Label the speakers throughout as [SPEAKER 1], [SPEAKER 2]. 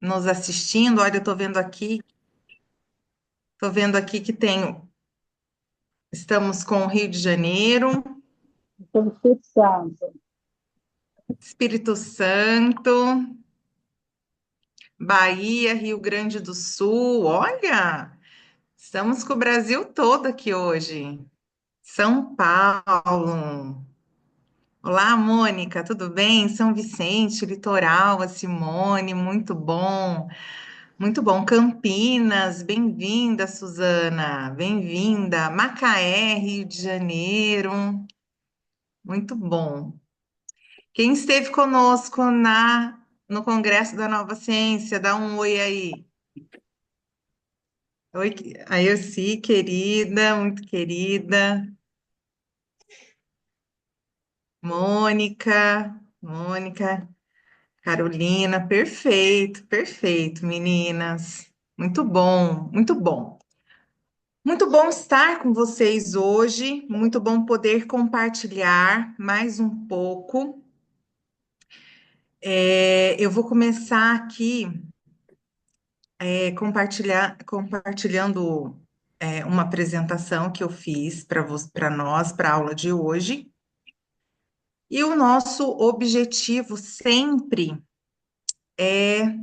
[SPEAKER 1] nos assistindo. Olha, eu tô vendo aqui que estamos com o Rio de Janeiro,
[SPEAKER 2] Estou fixando.
[SPEAKER 1] Espírito Santo, Bahia, Rio Grande do Sul. Olha, estamos com o Brasil todo aqui hoje. São Paulo. Olá, Mônica, tudo bem? São Vicente, Litoral, a Simone, muito bom. Muito bom. Campinas, bem-vinda, Suzana, bem-vinda. Macaé, Rio de Janeiro, muito bom. Quem esteve conosco no Congresso da Nova Ciência, dá um oi aí. Oi, a Elci, querida, muito querida. Mônica, Carolina, perfeito, perfeito, meninas. Muito bom, muito bom. Muito bom estar com vocês hoje, muito bom poder compartilhar mais um pouco. Eu vou começar aqui compartilhando uma apresentação que eu fiz para nós, para a aula de hoje. E o nosso objetivo sempre é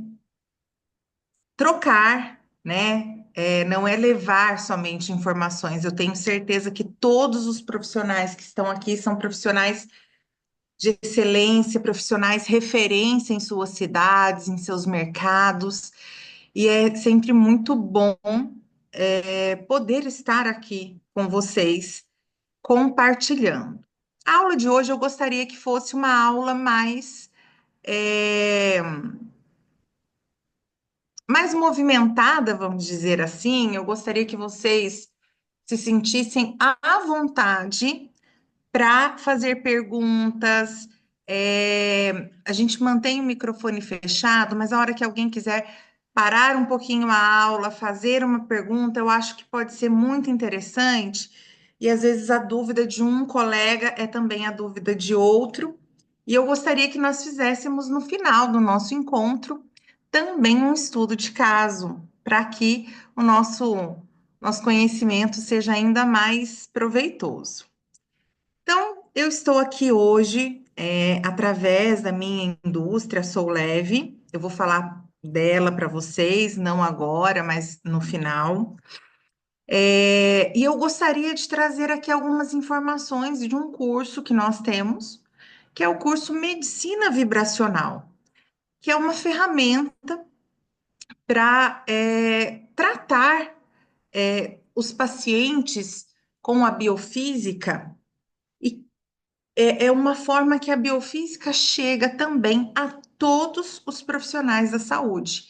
[SPEAKER 1] trocar, né? Não é levar somente informações. Eu tenho certeza que todos os profissionais que estão aqui são profissionais de excelência, profissionais referência em suas cidades, em seus mercados, e é sempre muito bom poder estar aqui com vocês, compartilhando. A aula de hoje eu gostaria que fosse uma aula é, mais movimentada, vamos dizer assim. Eu gostaria que vocês se sentissem à vontade para fazer perguntas. A gente mantém o microfone fechado, mas a hora que alguém quiser parar um pouquinho a aula, fazer uma pergunta, eu acho que pode ser muito interessante. E às vezes a dúvida de um colega é também a dúvida de outro. E eu gostaria que nós fizéssemos no final do nosso encontro também um estudo de caso, para que o nosso conhecimento seja ainda mais proveitoso. Então, eu estou aqui hoje, através da minha indústria Sou Leve. Eu vou falar dela para vocês, não agora, mas no final. E eu gostaria de trazer aqui algumas informações de um curso que nós temos, que é o curso Medicina Vibracional, que é uma ferramenta para tratar os pacientes com a biofísica. E é uma forma que a biofísica chega também a todos os profissionais da saúde,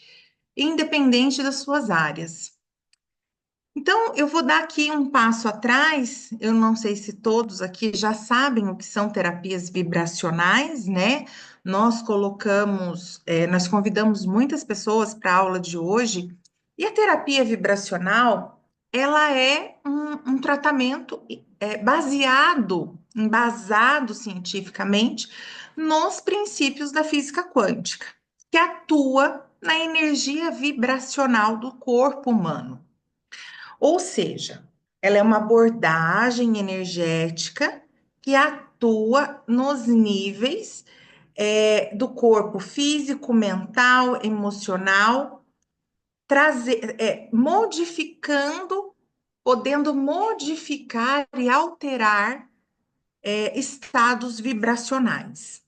[SPEAKER 1] independente das suas áreas. Então, eu vou dar aqui um passo atrás. Eu não sei se todos aqui já sabem o que são terapias vibracionais, né? Nós convidamos muitas pessoas para a aula de hoje, e a terapia vibracional, ela é um tratamento embasado cientificamente nos princípios da física quântica, que atua na energia vibracional do corpo humano. Ou seja, ela é uma abordagem energética que atua nos níveis do corpo físico, mental, emocional, modificando, podendo modificar e alterar estados vibracionais.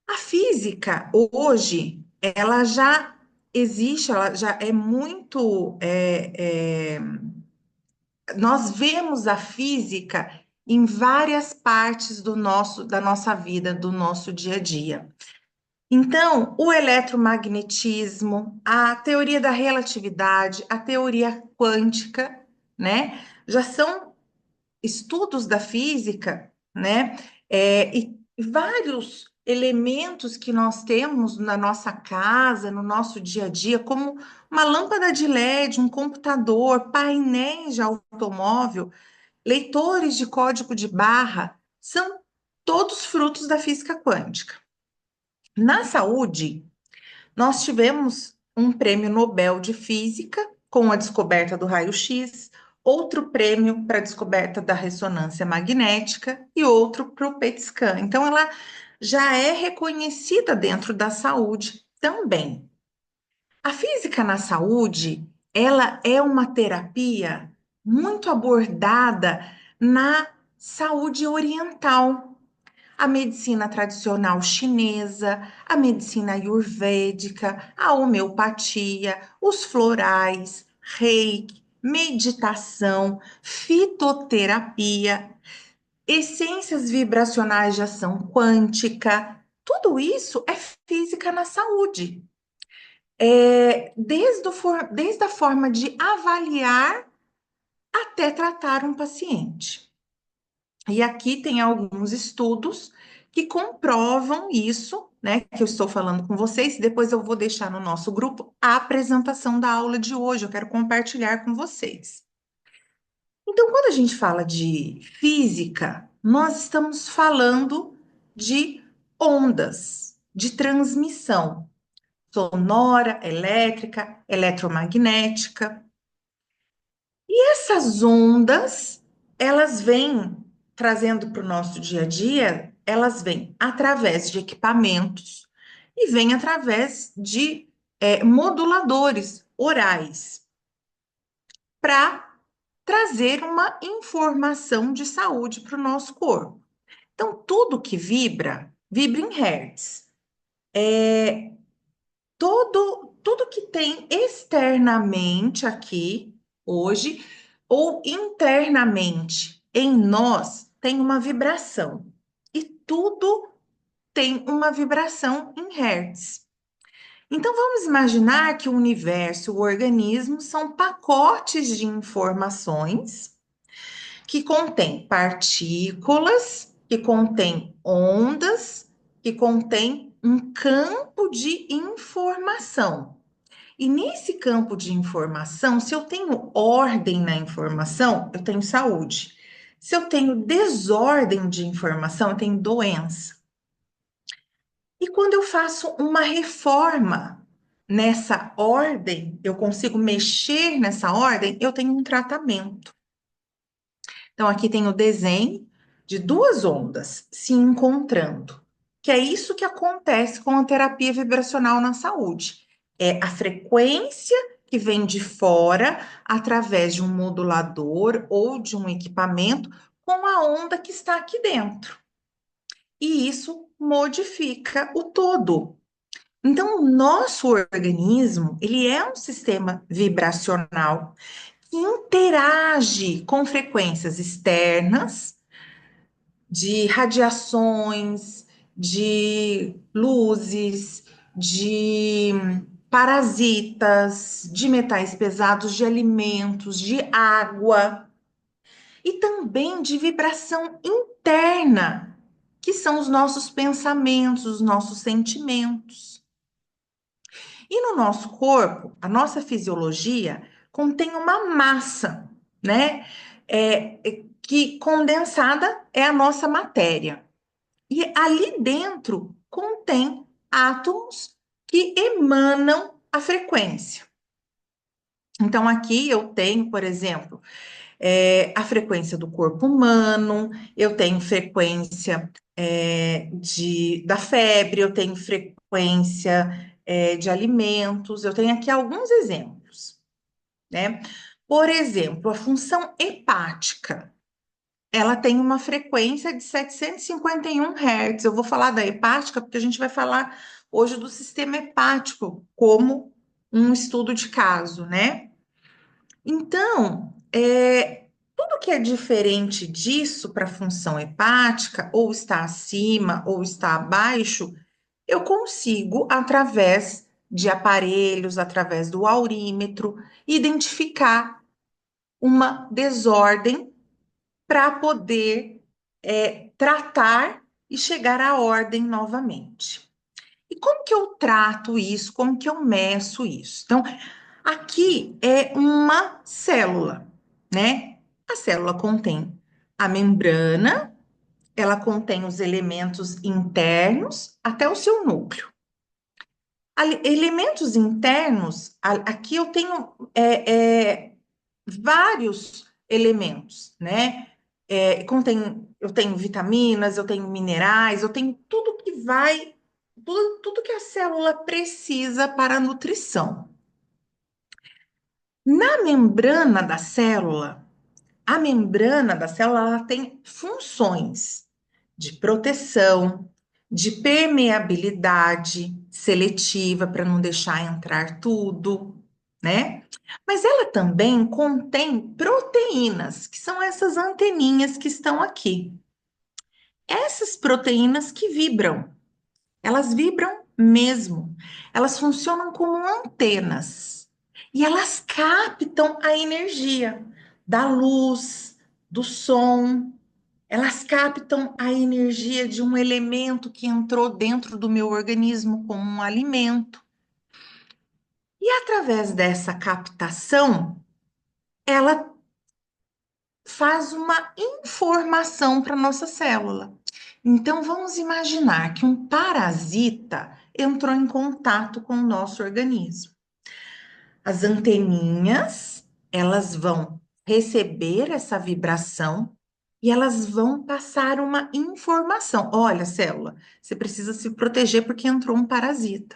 [SPEAKER 1] A física, hoje, ela já existe, ela já é muito. Nós vemos a física em várias partes da nossa vida, do nosso dia a dia. Então, o eletromagnetismo, a teoria da relatividade, a teoria quântica, né, já são estudos da física, né, e vários elementos que nós temos na nossa casa, no nosso dia a dia, como uma lâmpada de LED, um computador, painéis de automóvel, leitores de código de barra, são todos frutos da física quântica. Na saúde, Nós tivemos um prêmio Nobel de Física com a descoberta do raio-x, outro prêmio para a descoberta da ressonância magnética e outro para o PET scan. Então, ela já é reconhecida dentro da saúde também. A física na saúde, ela é uma terapia muito abordada na saúde oriental. A medicina tradicional chinesa, a medicina ayurvédica, a homeopatia, os florais, reiki, meditação, fitoterapia, essências vibracionais de ação quântica, tudo isso é física na saúde. Desde a forma de avaliar até tratar um paciente. E aqui tem alguns estudos que comprovam isso, né, que eu estou falando com vocês. Depois eu vou deixar no nosso grupo a apresentação da aula de hoje, eu quero compartilhar com vocês. Então, quando a gente fala de física, nós estamos falando de ondas de transmissão sonora, elétrica, eletromagnética. E essas ondas, elas vêm trazendo para o nosso dia a dia, elas vêm através de equipamentos e vêm através de moduladores orais para trazer uma informação de saúde para o nosso corpo. Então, tudo que vibra, vibra em hertz. Tudo que tem externamente aqui, hoje, ou internamente em nós, tem uma vibração. E tudo tem uma vibração em hertz. Então, vamos imaginar que o universo, o organismo, são pacotes de informações que contêm partículas, que contêm ondas, que contêm um campo de informação. E nesse campo de informação, se eu tenho ordem na informação, eu tenho saúde. Se eu tenho desordem de informação, eu tenho doença. E quando eu faço uma reforma nessa ordem, eu consigo mexer nessa ordem, eu tenho um tratamento. Então, aqui tem o desenho de duas ondas se encontrando, que é isso que acontece com a terapia vibracional na saúde. É a frequência que vem de fora, através de um modulador ou de um equipamento, com a onda que está aqui dentro. E isso modifica o todo. Então, o nosso organismo, ele é um sistema vibracional que interage com frequências externas, de radiações, de luzes, de parasitas, de metais pesados, de alimentos, de água e também de vibração interna, que são os nossos pensamentos, os nossos sentimentos. E no nosso corpo, a nossa fisiologia contém uma massa, né? Que condensada é a nossa matéria. E ali dentro contém átomos que emanam a frequência. Então, aqui eu tenho, por exemplo, a frequência do corpo humano, eu tenho frequência da febre, eu tenho frequência de alimentos, eu tenho aqui alguns exemplos, né? Por exemplo, a função hepática, ela tem uma frequência de 751 Hz. Eu vou falar da hepática porque a gente vai falar hoje do sistema hepático como um estudo de caso, né? Então, tudo que é diferente disso para a função hepática, ou está acima ou está abaixo, eu consigo, através de aparelhos, através do aurímetro, identificar uma desordem para poder tratar e chegar à ordem novamente. E como que eu trato isso? Como que eu meço isso? Então, aqui é uma célula, né? A célula contém a membrana, ela contém os elementos internos até o seu núcleo. Elementos internos, aqui eu tenho vários elementos, né? Eu tenho vitaminas, eu tenho minerais, eu tenho tudo que tudo que a célula precisa para a nutrição. Na membrana da célula, a membrana da célula ela tem funções de proteção, de permeabilidade seletiva para não deixar entrar tudo, né? Mas ela também contém proteínas, que são essas anteninhas que estão aqui. Essas proteínas que vibram, elas vibram mesmo. Elas funcionam como antenas e elas captam a energia da luz, do som. Elas captam a energia de um elemento que entrou dentro do meu organismo como um alimento. E através dessa captação, ela faz uma informação para nossa célula. Então, vamos imaginar que um parasita entrou em contato com o nosso organismo. As anteninhas, elas vão receber essa vibração e elas vão passar uma informação. Olha, célula, você precisa se proteger porque entrou um parasita.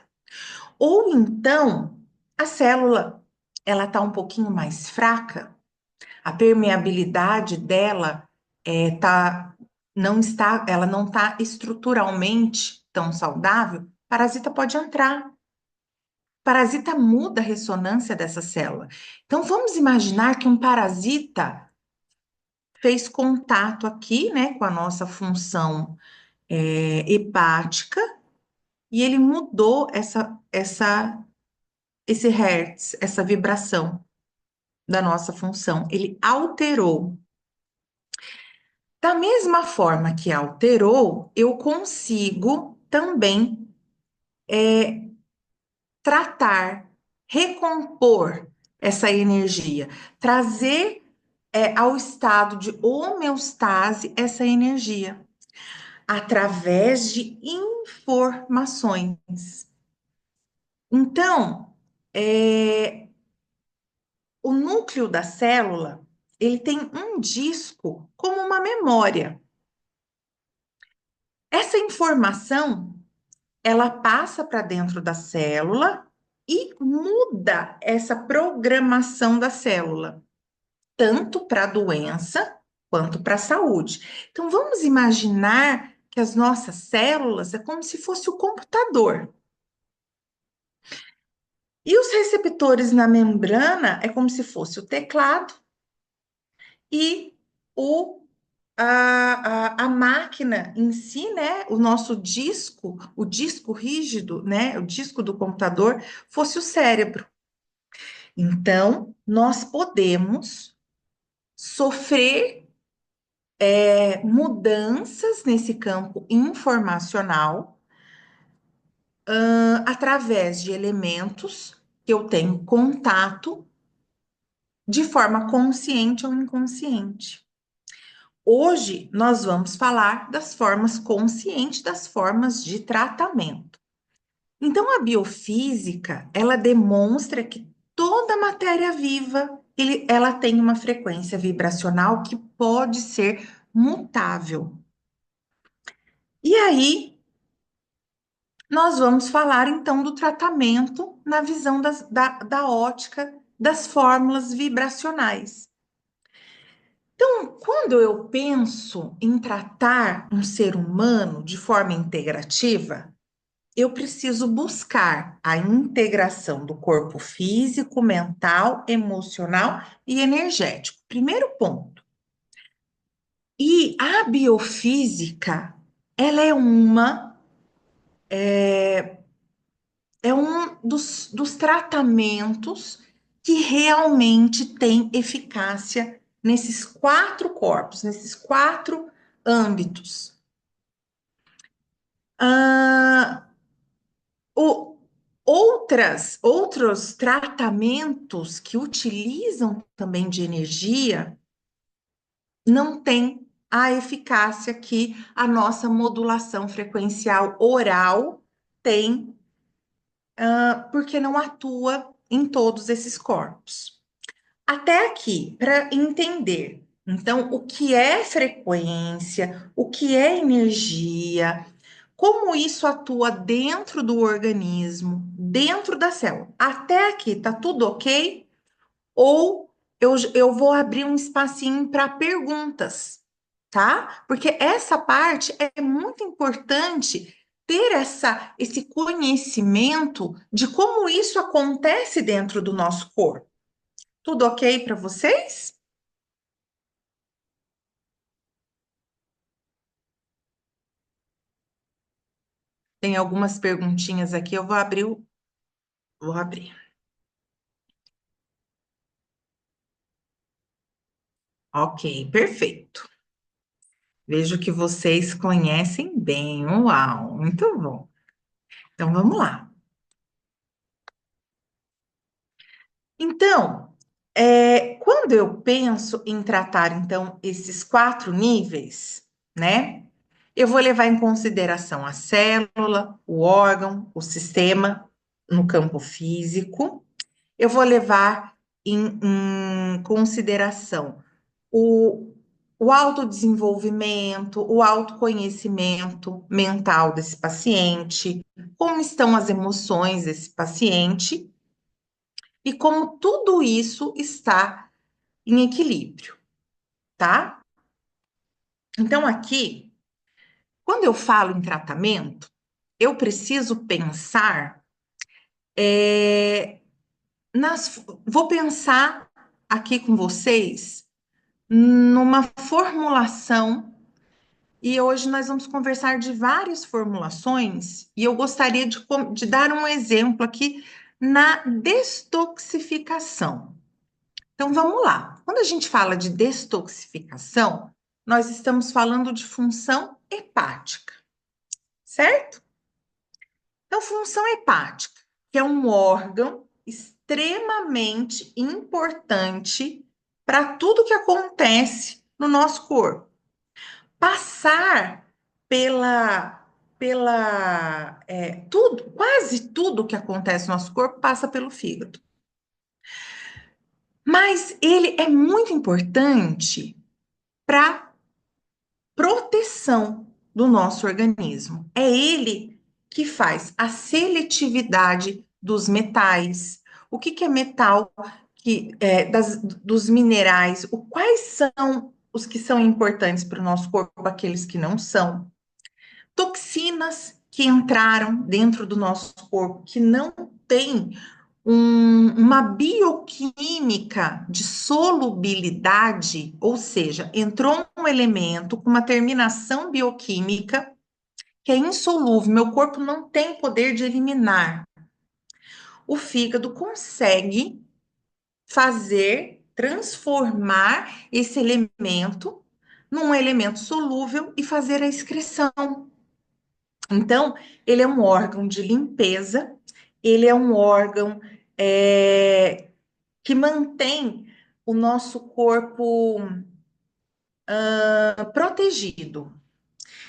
[SPEAKER 1] Ou então, a célula, ela está um pouquinho mais fraca, a permeabilidade dela ela não está estruturalmente tão saudável, parasita pode entrar. Parasita muda a ressonância dessa célula. Então, vamos imaginar que um parasita fez contato aqui, né, com a nossa função hepática e ele mudou esse hertz, essa vibração da nossa função. Ele alterou. Da mesma forma que alterou, eu consigo também tratar, recompor essa energia, trazer ao estado de homeostase essa energia, através de informações. Então, o núcleo da célula, ele tem um disco como uma memória. Essa informação, ela passa para dentro da célula e muda essa programação da célula, tanto para a doença quanto para a saúde. Então, vamos imaginar que as nossas células é como se fosse o computador. E os receptores na membrana é como se fosse o teclado e a máquina em si, né? O nosso disco, o disco rígido, né? O disco do computador fosse o cérebro. Então, nós podemos sofrer mudanças nesse campo informacional através de elementos que eu tenho contato de forma consciente ou inconsciente. Hoje nós vamos falar das formas conscientes, das formas de tratamento. Então, a biofísica, ela demonstra que toda matéria viva, ela tem uma frequência vibracional que pode ser mutável. E aí, nós vamos falar então do tratamento na visão da ótica das fórmulas vibracionais. Então, quando eu penso em tratar um ser humano de forma integrativa, eu preciso buscar a integração do corpo físico, mental, emocional e energético. Primeiro ponto. E a biofísica, ela é um dos tratamentos que realmente tem eficácia nesses quatro corpos, nesses quatro âmbitos. Ah, o, outros tratamentos que utilizam também de energia não têm a eficácia que a nossa modulação frequencial oral tem porque não atua em todos esses corpos. Até aqui, para entender, então, o que é frequência, o que é energia, como isso atua dentro do organismo, dentro da célula. Até aqui, tá tudo ok? Ou eu vou abrir um espacinho para perguntas, tá? Porque essa parte é muito importante ter esse conhecimento de como isso acontece dentro do nosso corpo. Tudo ok para vocês? Tem algumas perguntinhas aqui, eu vou abrir. Vou abrir. Ok, perfeito. Vejo que vocês conhecem bem. Uau, muito bom. Então vamos lá. Então, quando eu penso em tratar, então, esses quatro níveis, né? Eu vou levar em consideração a célula, o órgão, o sistema no campo físico. Eu vou levar em consideração o, o autodesenvolvimento, o autoconhecimento mental desse paciente, como estão as emoções desse paciente e como tudo isso está em equilíbrio, tá? Então, aqui, quando eu falo em tratamento, eu preciso pensar é, vou pensar aqui com vocês numa formulação, e hoje nós vamos conversar de várias formulações, e eu gostaria de dar um exemplo aqui na destoxificação. Então vamos lá. Quando a gente fala de destoxificação, nós estamos falando de função hepática, certo? Então, função hepática, que é um órgão extremamente importante para tudo que acontece no nosso corpo. Passar tudo, quase tudo que acontece no nosso corpo passa pelo fígado. Mas ele é muito importante para proteção do nosso organismo. É ele que faz a seletividade dos metais. O que, que é metal? Dos minerais, quais são os que são importantes para o nosso corpo, aqueles que não são. Toxinas que entraram dentro do nosso corpo, que não têm uma bioquímica de solubilidade, ou seja, entrou um elemento com uma terminação bioquímica que é insolúvel, meu corpo não tem poder de eliminar. O fígado consegue transformar esse elemento num elemento solúvel e fazer a excreção. Então, ele é um órgão de limpeza, ele é um órgão que mantém o nosso corpo protegido.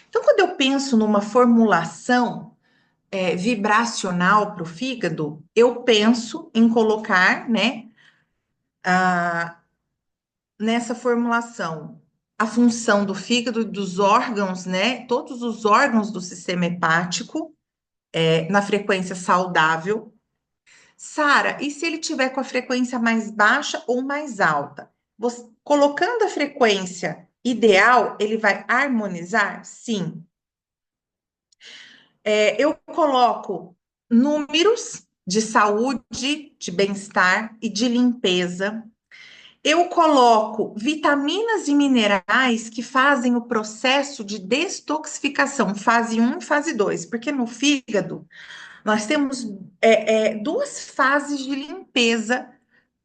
[SPEAKER 1] Então, quando eu penso numa formulação vibracional para o fígado, eu penso em colocar, né, nessa formulação a função do fígado e dos órgãos, né, todos os órgãos do sistema hepático, na frequência saudável. Sara, e se ele tiver com a frequência mais baixa ou mais alta? Colocando a frequência ideal, ele vai harmonizar? Sim. Eu coloco números de saúde, de bem-estar e de limpeza. Eu coloco vitaminas e minerais que fazem o processo de detoxificação, fase um e fase 2, porque no fígado nós temos duas fases de limpeza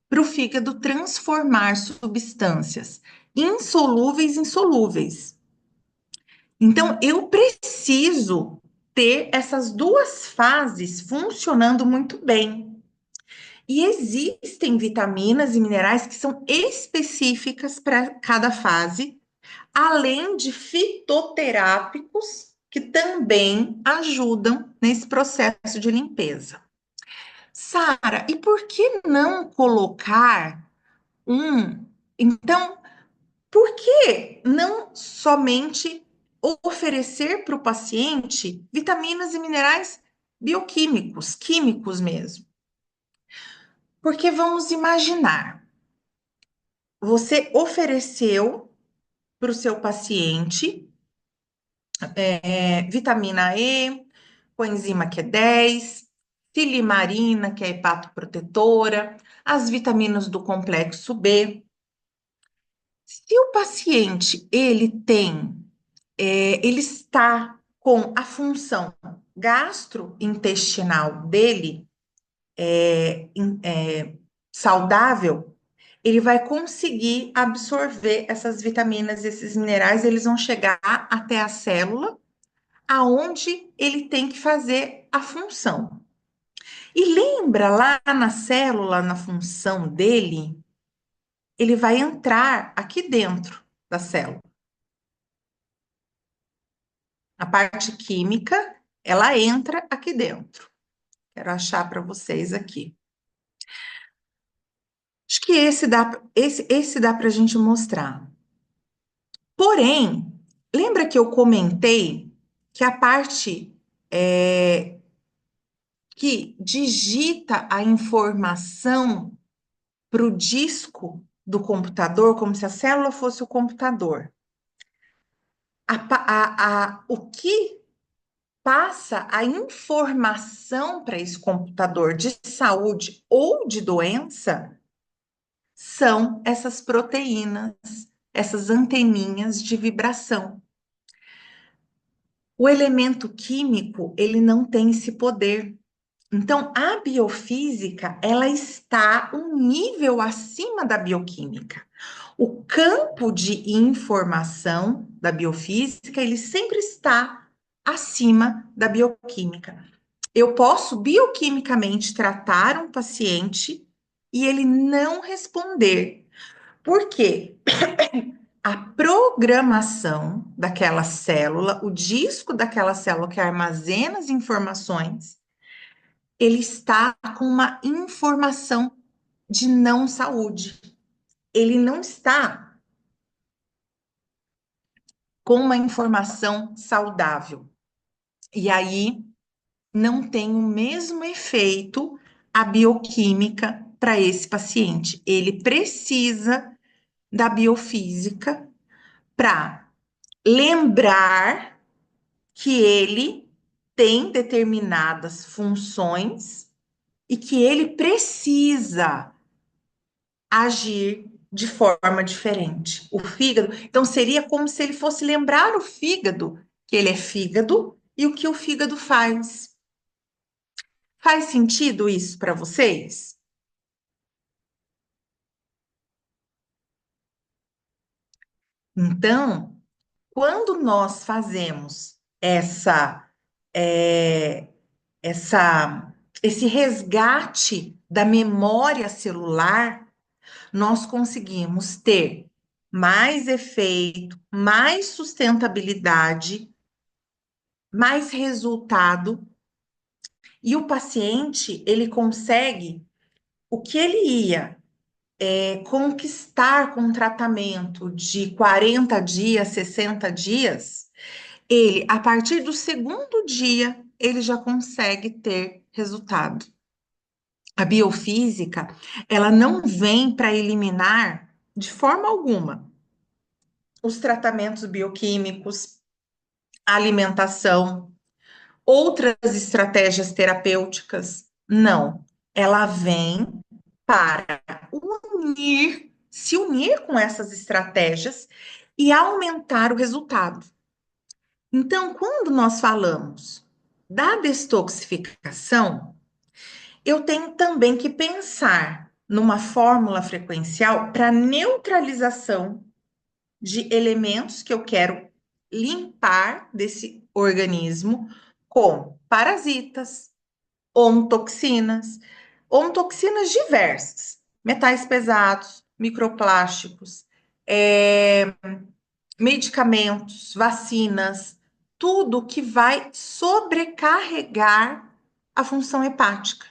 [SPEAKER 1] para o fígado transformar substâncias insolúveis em solúveis. Então, eu preciso ter essas duas fases funcionando muito bem. E existem vitaminas e minerais que são específicas para cada fase, além de fitoterápicos que também ajudam nesse processo de limpeza. Sara, e por que não colocar um. Então, por que não somente oferecer para o paciente vitaminas e minerais bioquímicos, químicos mesmo? Porque vamos imaginar, você ofereceu para o seu paciente vitamina E, coenzima Q10, silimarina, que é hepatoprotetora, as vitaminas do complexo B. Se o paciente ele está com a função gastrointestinal dele saudável, ele vai conseguir absorver essas vitaminas, esses minerais, eles vão chegar até a célula, aonde ele tem que fazer a função. E lembra lá na célula, na função dele, ele vai entrar aqui dentro da célula. A parte química, ela entra aqui dentro. Quero achar para vocês aqui. Acho que esse dá para a gente mostrar. Porém, lembra que eu comentei que a parte que digita a informação para o disco do computador, como se a célula fosse o computador. O que passa a informação para esse computador de saúde ou de doença são essas proteínas, essas anteninhas de vibração. O elemento químico, ele não tem esse poder. Então, a biofísica, ela está um nível acima da bioquímica. O campo de informação da biofísica, ele sempre está acima da bioquímica. Eu posso bioquimicamente tratar um paciente e ele não responder. Por quê? A programação daquela célula, o disco daquela célula que armazena as informações, ele está com uma informação de não saúde. Ele não está com uma informação saudável. E aí não tem o mesmo efeito a bioquímica para esse paciente. Ele precisa da biofísica para lembrar que ele tem determinadas funções e que ele precisa agir de forma diferente. O fígado, então seria como se ele fosse lembrar o fígado que ele é fígado e o que o fígado faz. Faz sentido isso para vocês? Então, quando nós fazemos é, essa, esse resgate da memória celular, nós conseguimos ter mais efeito, mais sustentabilidade, mais resultado, e o paciente, ele consegue o que ele ia conquistar com um tratamento de 40 dias, 60 dias, ele, a partir do segundo dia, ele já consegue ter resultado. A biofísica, ela não vem para eliminar de forma alguma os tratamentos bioquímicos, a alimentação, outras estratégias terapêuticas. Não. Ela vem para se unir com essas estratégias e aumentar o resultado. Então, quando nós falamos da detoxificação, eu tenho também que pensar numa fórmula frequencial para neutralização de elementos que eu quero limpar desse organismo com parasitas, ontoxinas diversas, metais pesados, microplásticos, medicamentos, vacinas, tudo que vai sobrecarregar a função hepática.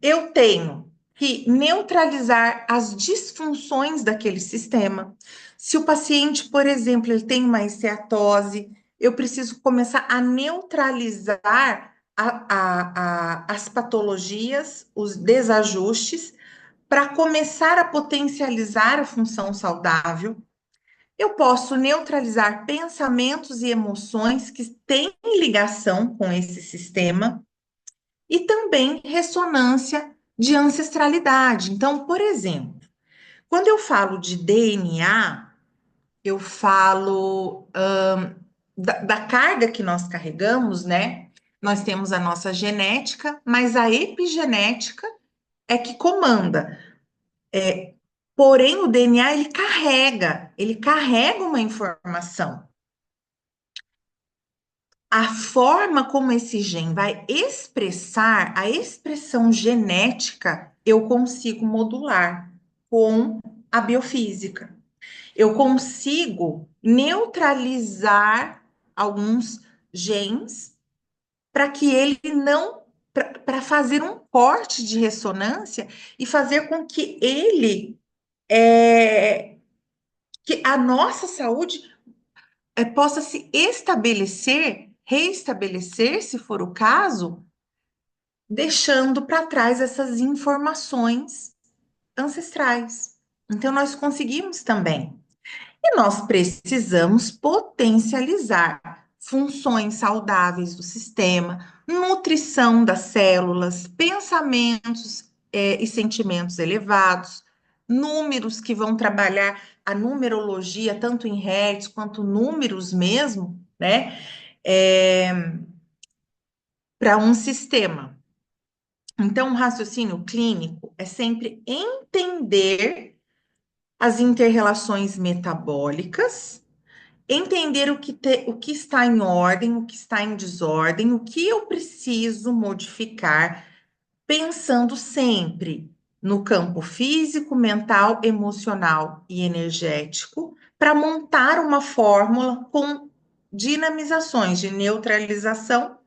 [SPEAKER 1] eu tenho que neutralizar as disfunções daquele sistema. Se o paciente, por exemplo, ele tem uma esteatose, eu preciso começar a neutralizar as patologias, os desajustes, para começar a potencializar a função saudável. Eu posso neutralizar pensamentos e emoções que têm ligação com esse sistema e também ressonância de ancestralidade. Então, por exemplo, quando eu falo de DNA, eu falo da carga que nós carregamos, né? Nós temos a nossa genética, mas a epigenética é que comanda. Porém, o DNA ele carrega uma informação. A forma como esse gene vai expressar, a expressão genética, eu consigo modular com a biofísica. Eu consigo neutralizar alguns genes para que ele não, para fazer um corte de ressonância e fazer com que que a nossa saúde possa se estabelecer, reestabelecer, se for o caso, deixando para trás essas informações ancestrais. Então, nós conseguimos também. E nós precisamos potencializar funções saudáveis do sistema, nutrição das células, pensamentos, e sentimentos elevados, números que vão trabalhar a numerologia, tanto em hertz quanto números mesmo, né? Para um sistema. Então, o raciocínio clínico é sempre entender as interrelações metabólicas, entender o que está em ordem, o que está em desordem, o que eu preciso modificar, pensando sempre no campo físico, mental, emocional e energético, para montar uma fórmula com dinamizações de neutralização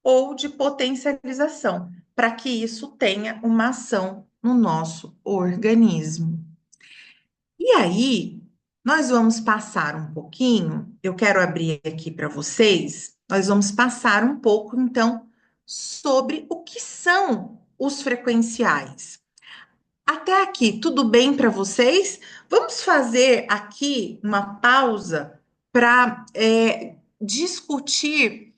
[SPEAKER 1] ou de potencialização, para que isso tenha uma ação no nosso organismo. E aí, nós vamos passar um pouquinho, eu quero abrir aqui para vocês, nós vamos passar um pouco, então, sobre o que são os frequenciais. Até aqui, tudo bem para vocês? Vamos fazer aqui uma pausa para discutir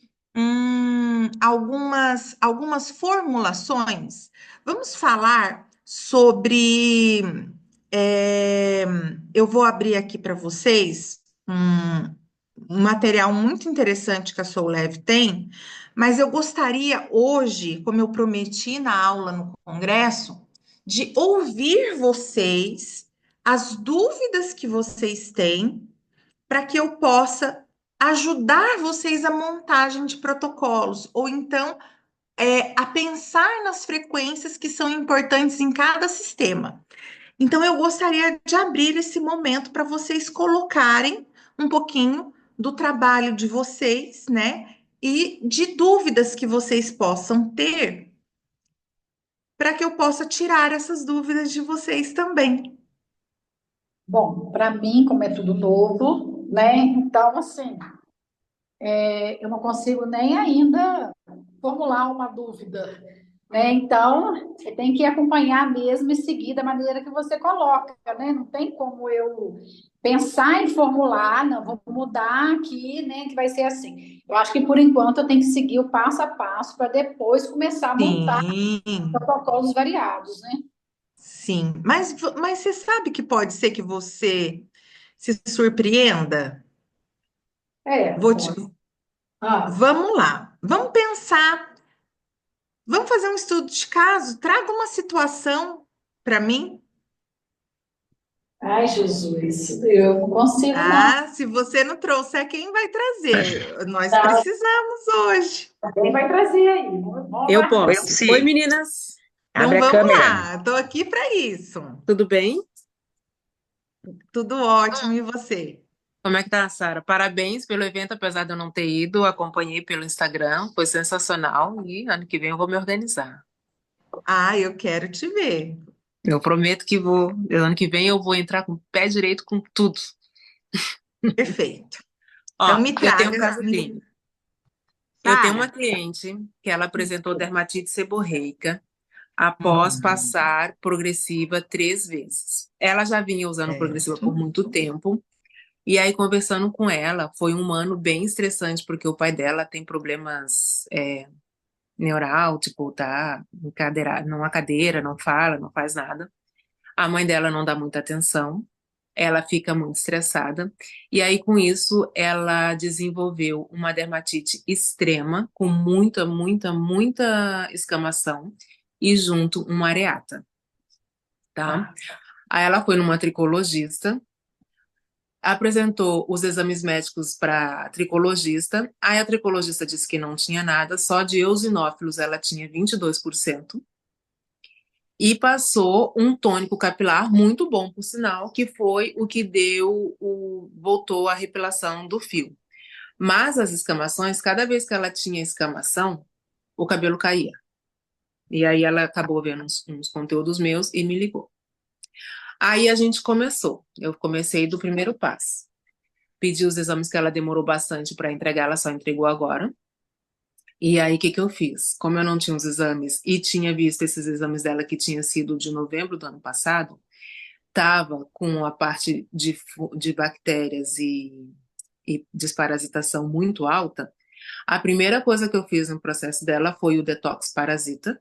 [SPEAKER 1] algumas formulações. Vamos falar sobre. é, eu vou abrir aqui para vocês um material muito interessante que a Soulev tem, mas eu gostaria hoje, como eu prometi na aula no congresso, de ouvir vocês, as dúvidas que vocês têm, para que eu possa ajudar vocês a montagem de protocolos, ou então a pensar nas frequências que são importantes em cada sistema. Então, eu gostaria de abrir esse momento para vocês colocarem um pouquinho do trabalho de vocês, né? E de dúvidas que vocês possam ter, para que eu possa tirar essas dúvidas de vocês também.
[SPEAKER 2] Bom, para mim, como é tudo novo, né? Então, assim, eu não consigo nem ainda formular uma dúvida, né? Então, você tem que acompanhar mesmo e seguir da maneira que você coloca, né? Não tem como eu pensar em formular, não, vou mudar aqui, né? Que vai ser assim. Eu acho que por enquanto eu tenho que seguir o passo a passo para depois começar a montar
[SPEAKER 1] Sim,
[SPEAKER 2] protocolos variados, né?
[SPEAKER 1] sim. Mas você sabe que pode ser que você se surpreenda? Vou te,
[SPEAKER 2] Pode. Ah,
[SPEAKER 1] vamos lá. Vamos pensar. Vamos fazer um estudo de caso? Traga uma situação para mim.
[SPEAKER 2] ai, Jesus, eu não consigo, não.
[SPEAKER 1] Ah, se você não trouxer, quem vai trazer? Nós precisamos hoje.
[SPEAKER 2] Quem vai trazer aí? Vamos
[SPEAKER 3] Eu
[SPEAKER 2] aguardar.
[SPEAKER 3] posso. Oi, meninas.
[SPEAKER 1] Então
[SPEAKER 4] Abre a
[SPEAKER 1] vamos
[SPEAKER 4] câmera.
[SPEAKER 1] lá, estou aqui para isso.
[SPEAKER 3] Tudo bem?
[SPEAKER 1] Tudo ótimo, e você?
[SPEAKER 3] Como é que tá, Sara? Parabéns pelo evento, apesar de eu não ter ido, acompanhei pelo Instagram, foi sensacional e ano que vem eu vou me organizar.
[SPEAKER 1] Ah, eu quero te ver.
[SPEAKER 3] Eu prometo que vou, ano que vem eu vou entrar com o pé direito com tudo.
[SPEAKER 1] Perfeito. Então
[SPEAKER 3] Ó,
[SPEAKER 1] me
[SPEAKER 3] eu tenho um
[SPEAKER 1] traga,
[SPEAKER 3] caso clínico. Eu tenho uma
[SPEAKER 1] para.
[SPEAKER 3] cliente que ela apresentou dermatite seborreica após
[SPEAKER 1] Uhum,
[SPEAKER 3] passar progressiva 3 vezes. Ela já vinha usando progressiva por
[SPEAKER 1] certo.
[SPEAKER 3] muito tempo. E aí, conversando com ela, foi um ano bem estressante, porque o pai dela tem problemas neural, tipo, tá numa cadeira, não fala, não faz nada. A mãe dela não dá muita atenção, ela fica muito estressada. E aí, com isso, ela desenvolveu uma dermatite extrema, com muita, muita, muita escamação, e junto uma areata, tá?
[SPEAKER 1] Tá.
[SPEAKER 3] Aí ela foi numa tricologista, apresentou os exames médicos para a tricologista. Aí a tricologista disse que não tinha nada, só de eosinófilos ela tinha 22%. E passou um tônico capilar muito bom, por sinal, que foi o que voltou a repilação do fio. Mas as escamações, cada vez que ela tinha escamação, o cabelo caía. E aí ela acabou vendo uns conteúdos meus e me ligou. Aí a gente começou. Eu comecei do primeiro passo. Pedi os exames que ela demorou bastante para entregar, ela só entregou agora. E aí, o que que eu fiz? Como eu não tinha os exames e tinha visto esses exames dela que tinha sido de novembro do ano passado, estava com a parte de bactérias e desparasitação muito alta. A primeira coisa que eu fiz no processo dela foi o detox parasita,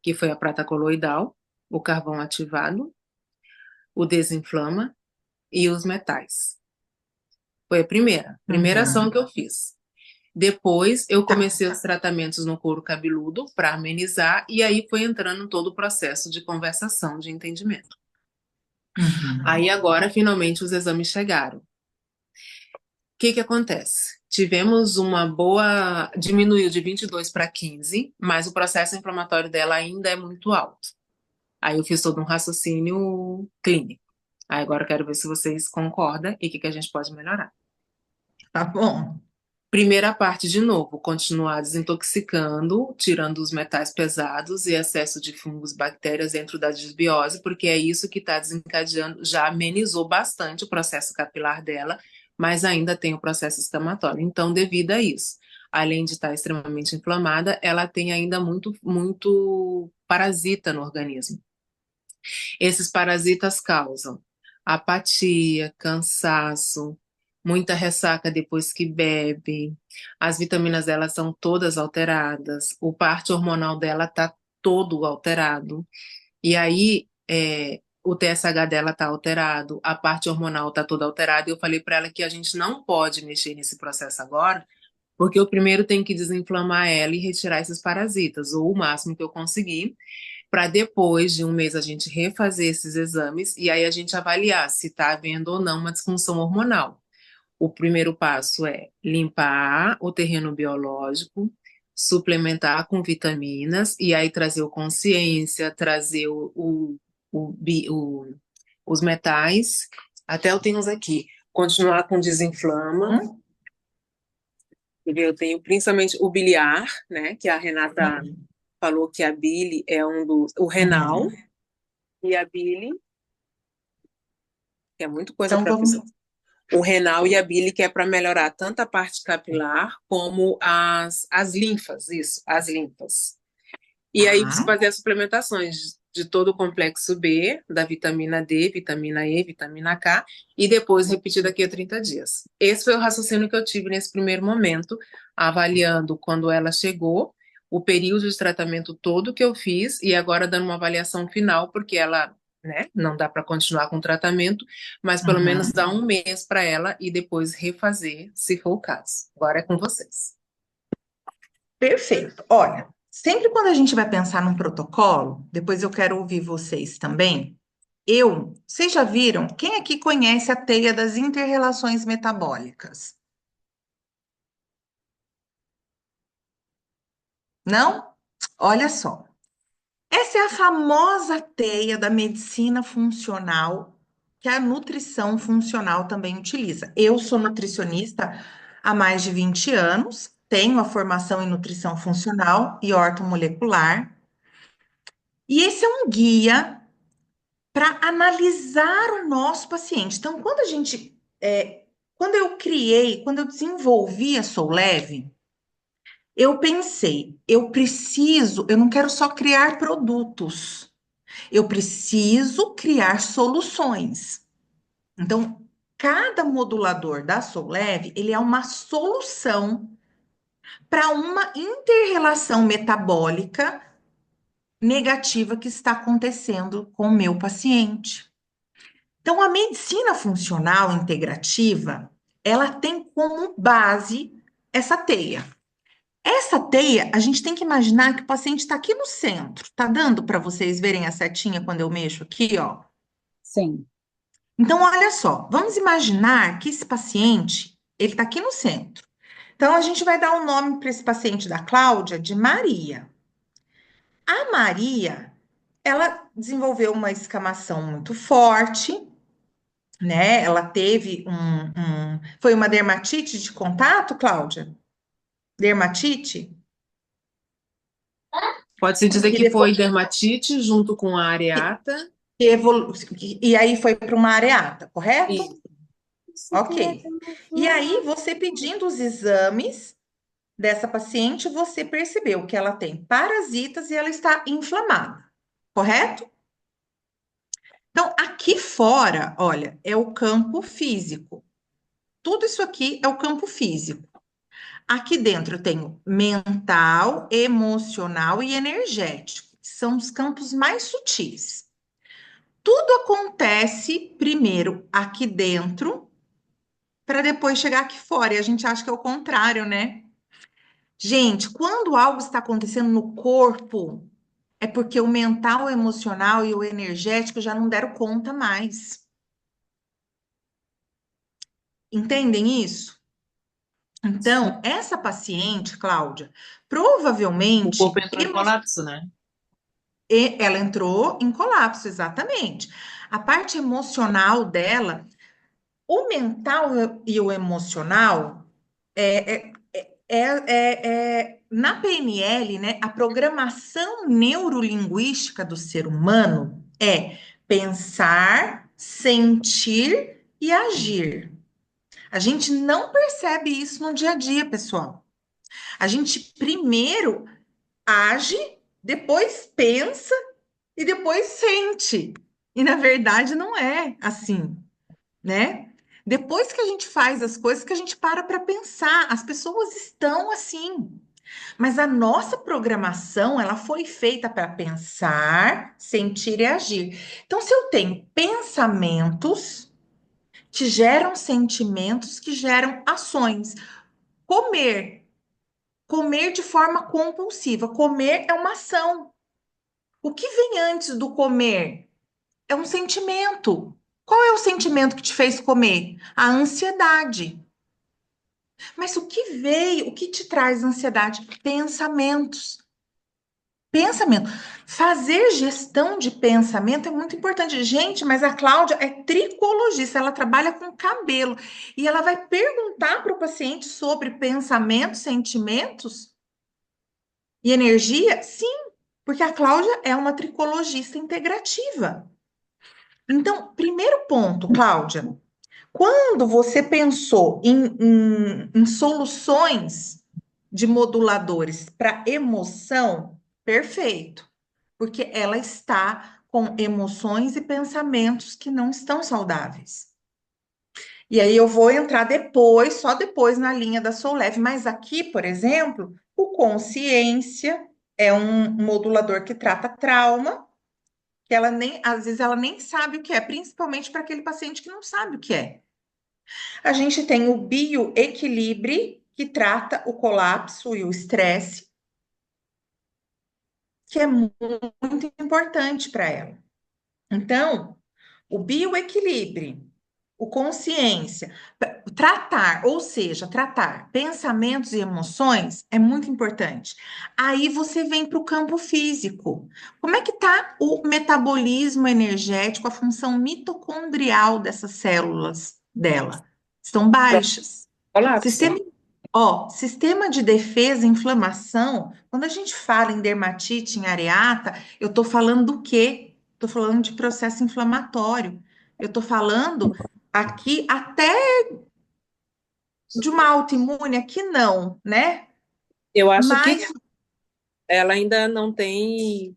[SPEAKER 3] que foi a prata coloidal, o carvão ativado, o desinflama e os metais. Foi a primeira ação que
[SPEAKER 1] Uhum.
[SPEAKER 3] eu fiz. Depois eu
[SPEAKER 1] Tá.
[SPEAKER 3] comecei os tratamentos no couro cabeludo para amenizar e aí foi entrando todo o processo de conversação, de entendimento.
[SPEAKER 1] Uhum.
[SPEAKER 3] Aí agora finalmente os exames chegaram. O que que acontece? Tivemos uma boa, diminuiu de 22 para 15, mas o processo inflamatório dela ainda é muito alto. Aí eu fiz todo um raciocínio clínico. Aí agora eu quero ver se vocês concordam e o que que a gente pode melhorar.
[SPEAKER 1] Tá bom.
[SPEAKER 3] Primeira parte, de novo, continuar desintoxicando, tirando os metais pesados e excesso de fungos, bactérias dentro da desbiose, porque é isso que está desencadeando, já amenizou bastante o processo capilar dela, mas ainda tem o processo escamatório. Então, devido a isso, além de estar extremamente inflamada, ela tem ainda muito, muito parasita no organismo. Esses parasitas causam apatia, cansaço, muita ressaca depois que bebe. As vitaminas dela são todas alteradas, o parte hormonal dela está todo alterado. E aí, o TSH dela está alterado, a parte hormonal está toda alterada. E eu falei para ela que a gente não pode mexer nesse processo agora, porque eu primeiro tenho que desinflamar ela e retirar esses parasitas, ou o máximo que eu conseguir, para depois de um mês a gente refazer esses exames e aí a gente avaliar se está havendo ou não uma disfunção hormonal. O primeiro passo é limpar o terreno biológico, suplementar com vitaminas e aí trazer o consciência, trazer os metais. Até eu tenho uns aqui. Continuar com desinflama.
[SPEAKER 1] Hum?
[SPEAKER 3] Eu tenho principalmente o biliar, né? Que a Renata
[SPEAKER 1] Hum.
[SPEAKER 3] falou que a bile é um dos. O renal
[SPEAKER 1] Uhum.
[SPEAKER 3] e a bile, que é muita coisa
[SPEAKER 1] Então
[SPEAKER 3] para
[SPEAKER 1] vamos.
[SPEAKER 3] pessoa. O renal e a bile, que é para melhorar tanto a parte capilar como as linfas, isso, as linfas. E aí
[SPEAKER 1] Tá.
[SPEAKER 3] fazer as suplementações de todo o complexo B, da vitamina D, vitamina E, vitamina K, e depois repetir daqui a 30 dias. Esse foi o raciocínio que eu tive nesse primeiro momento, avaliando quando ela chegou, o período de tratamento todo que eu fiz, e agora dando uma avaliação final, porque ela, né, não dá para continuar com o tratamento, mas pelo menos
[SPEAKER 1] Uhum.
[SPEAKER 3] dar um mês para ela e depois refazer, se for o caso. Agora é com vocês.
[SPEAKER 1] Perfeito. Olha, sempre quando a gente vai pensar num protocolo, depois eu quero ouvir vocês também. Vocês já viram? Quem aqui conhece a teia das interrelações metabólicas? Não? Olha só. Essa é a famosa teia da medicina funcional que a nutrição funcional também utiliza. Eu sou nutricionista há mais de 20 anos, tenho a formação em nutrição funcional e ortomolecular. E esse é um guia para analisar o nosso paciente. Então, quando eu desenvolvi a Sou Leve, eu pensei, eu não quero só criar produtos, eu preciso criar soluções. Então, cada modulador da Sou Leve, ele é uma solução para uma interrelação metabólica negativa que está acontecendo com o meu paciente. Então, a medicina funcional integrativa, ela tem como base essa teia. Essa teia, a gente tem que imaginar que o paciente está aqui no centro. Tá dando para vocês verem a setinha quando eu mexo aqui, ó?
[SPEAKER 2] Sim.
[SPEAKER 1] Então, olha só, vamos imaginar que esse paciente, ele está aqui no centro. Então, a gente vai dar o nome para esse paciente da Cláudia de Maria. A Maria, ela desenvolveu uma escamação muito forte, né? Ela teve foi uma dermatite de contato, Cláudia? Dermatite?
[SPEAKER 3] Pode-se dizer
[SPEAKER 1] Que
[SPEAKER 3] que
[SPEAKER 1] depois
[SPEAKER 3] foi dermatite junto com a areata.
[SPEAKER 1] e aí foi para uma areata, correto?
[SPEAKER 3] E
[SPEAKER 1] Ok. E aí, você pedindo os exames dessa paciente, você percebeu que ela tem parasitas e ela está inflamada, correto? Então, aqui fora, olha, é o campo físico. Tudo isso aqui é o campo físico. Aqui dentro eu tenho mental, emocional e energético, que são os campos mais sutis. Tudo acontece primeiro aqui dentro, para depois chegar aqui fora. E a gente acha que é o contrário, né? Gente, quando algo está acontecendo no corpo, é porque o mental, o emocional e o energético já não deram conta mais. Entendem isso?
[SPEAKER 3] sim,
[SPEAKER 1] Então, essa paciente, Cláudia,
[SPEAKER 3] o corpo
[SPEAKER 1] provavelmente
[SPEAKER 3] entrou em colapso, né?
[SPEAKER 1] ela entrou em colapso, exatamente. A parte emocional dela, o mental e o emocional, na PNL, né, a programação neurolinguística do ser humano é pensar, sentir e agir. A gente não percebe isso no dia a dia, pessoal. A gente primeiro age, depois pensa e depois sente. E na verdade não é assim, né? Depois que a gente faz as coisas que a gente para pensar, as pessoas estão assim. Mas a nossa programação, ela foi feita para pensar, sentir e agir. Então, se eu tenho pensamentos que geram sentimentos, que geram ações, comer, comer de forma compulsiva, comer é uma ação. O que vem antes do comer? É um sentimento. Qual é o sentimento que te fez comer? A ansiedade. Mas o que veio, o que te traz ansiedade? Pensamentos. Pensamento. Fazer gestão de pensamento é muito importante. Gente, mas a Cláudia é tricologista, ela trabalha com cabelo e ela vai perguntar para o paciente sobre pensamentos, sentimentos e energia? Sim, porque a Cláudia é uma tricologista integrativa. Então, primeiro ponto, Cláudia, quando você pensou em soluções de moduladores para emoção, perfeito, porque ela está com emoções e pensamentos que não estão saudáveis. E aí eu vou entrar depois, só depois na linha da Soul Leve, mas aqui, por exemplo, o consciência é um modulador que trata trauma, que ela nem, às vezes ela nem sabe o que é, principalmente para aquele paciente que não sabe o que é. A gente tem o bioequilíbrio, que trata o colapso e o estresse, que é muito importante para ela. Então, o bioequilíbrio, o consciência, tratar, ou seja, tratar pensamentos e emoções é muito importante. Aí você vem para o campo físico. Como é que está o metabolismo energético, a função mitocondrial dessas células dela? Estão baixas.
[SPEAKER 3] Colapso.
[SPEAKER 1] Sistema Ó, sistema de defesa, inflamação, quando a gente fala em dermatite, em areata, eu tô falando do quê? Tô falando de processo inflamatório. Eu tô falando aqui até de uma autoimune, aqui não, né?
[SPEAKER 3] Eu acho que
[SPEAKER 1] Mas
[SPEAKER 3] ela ainda não tem.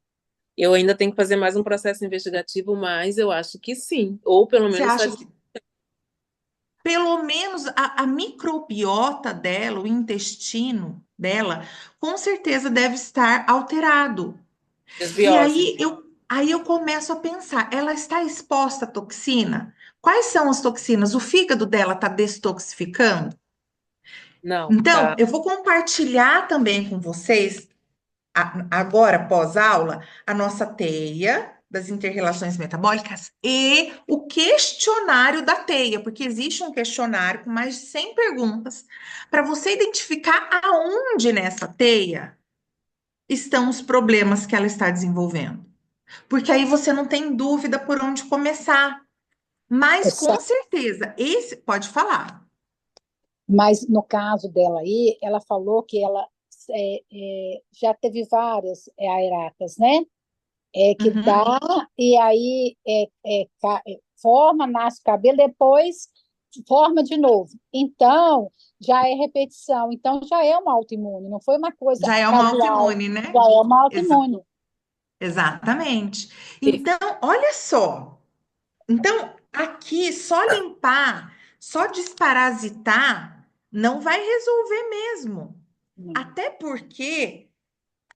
[SPEAKER 3] Eu ainda tenho que fazer mais um processo investigativo, mas eu acho que sim. Ou pelo
[SPEAKER 1] você
[SPEAKER 3] menos está.
[SPEAKER 1] acha que pelo menos a microbiota dela, o intestino dela, com certeza deve estar alterado. E
[SPEAKER 3] Desbiose.
[SPEAKER 1] aí eu começo a pensar, ela está exposta à toxina? Quais são as toxinas? O fígado dela está detoxificando?
[SPEAKER 3] Não,
[SPEAKER 1] Então,
[SPEAKER 3] tá.
[SPEAKER 1] eu vou compartilhar também com vocês, agora, pós-aula, a nossa teia das interrelações metabólicas e o questionário da teia, porque existe um questionário com mais de 100 perguntas para você identificar aonde nessa teia estão os problemas que ela está desenvolvendo. Porque aí você não tem dúvida por onde começar. Mas com certeza, esse pode falar.
[SPEAKER 2] Mas no caso dela aí, ela falou que ela já teve várias aeratas, né? Que
[SPEAKER 1] Uhum.
[SPEAKER 2] dá, e aí forma, nasce o cabelo, depois forma de novo. Então, já é repetição. Então, já é uma autoimune, não foi uma coisa
[SPEAKER 1] Já é uma
[SPEAKER 2] casual,
[SPEAKER 1] autoimune,
[SPEAKER 2] já
[SPEAKER 1] né?
[SPEAKER 2] é uma
[SPEAKER 1] Exa-
[SPEAKER 2] autoimune.
[SPEAKER 1] exatamente.
[SPEAKER 3] E
[SPEAKER 1] Então, olha só. Então, aqui, só limpar, só desparasitar, não vai resolver mesmo. Até porque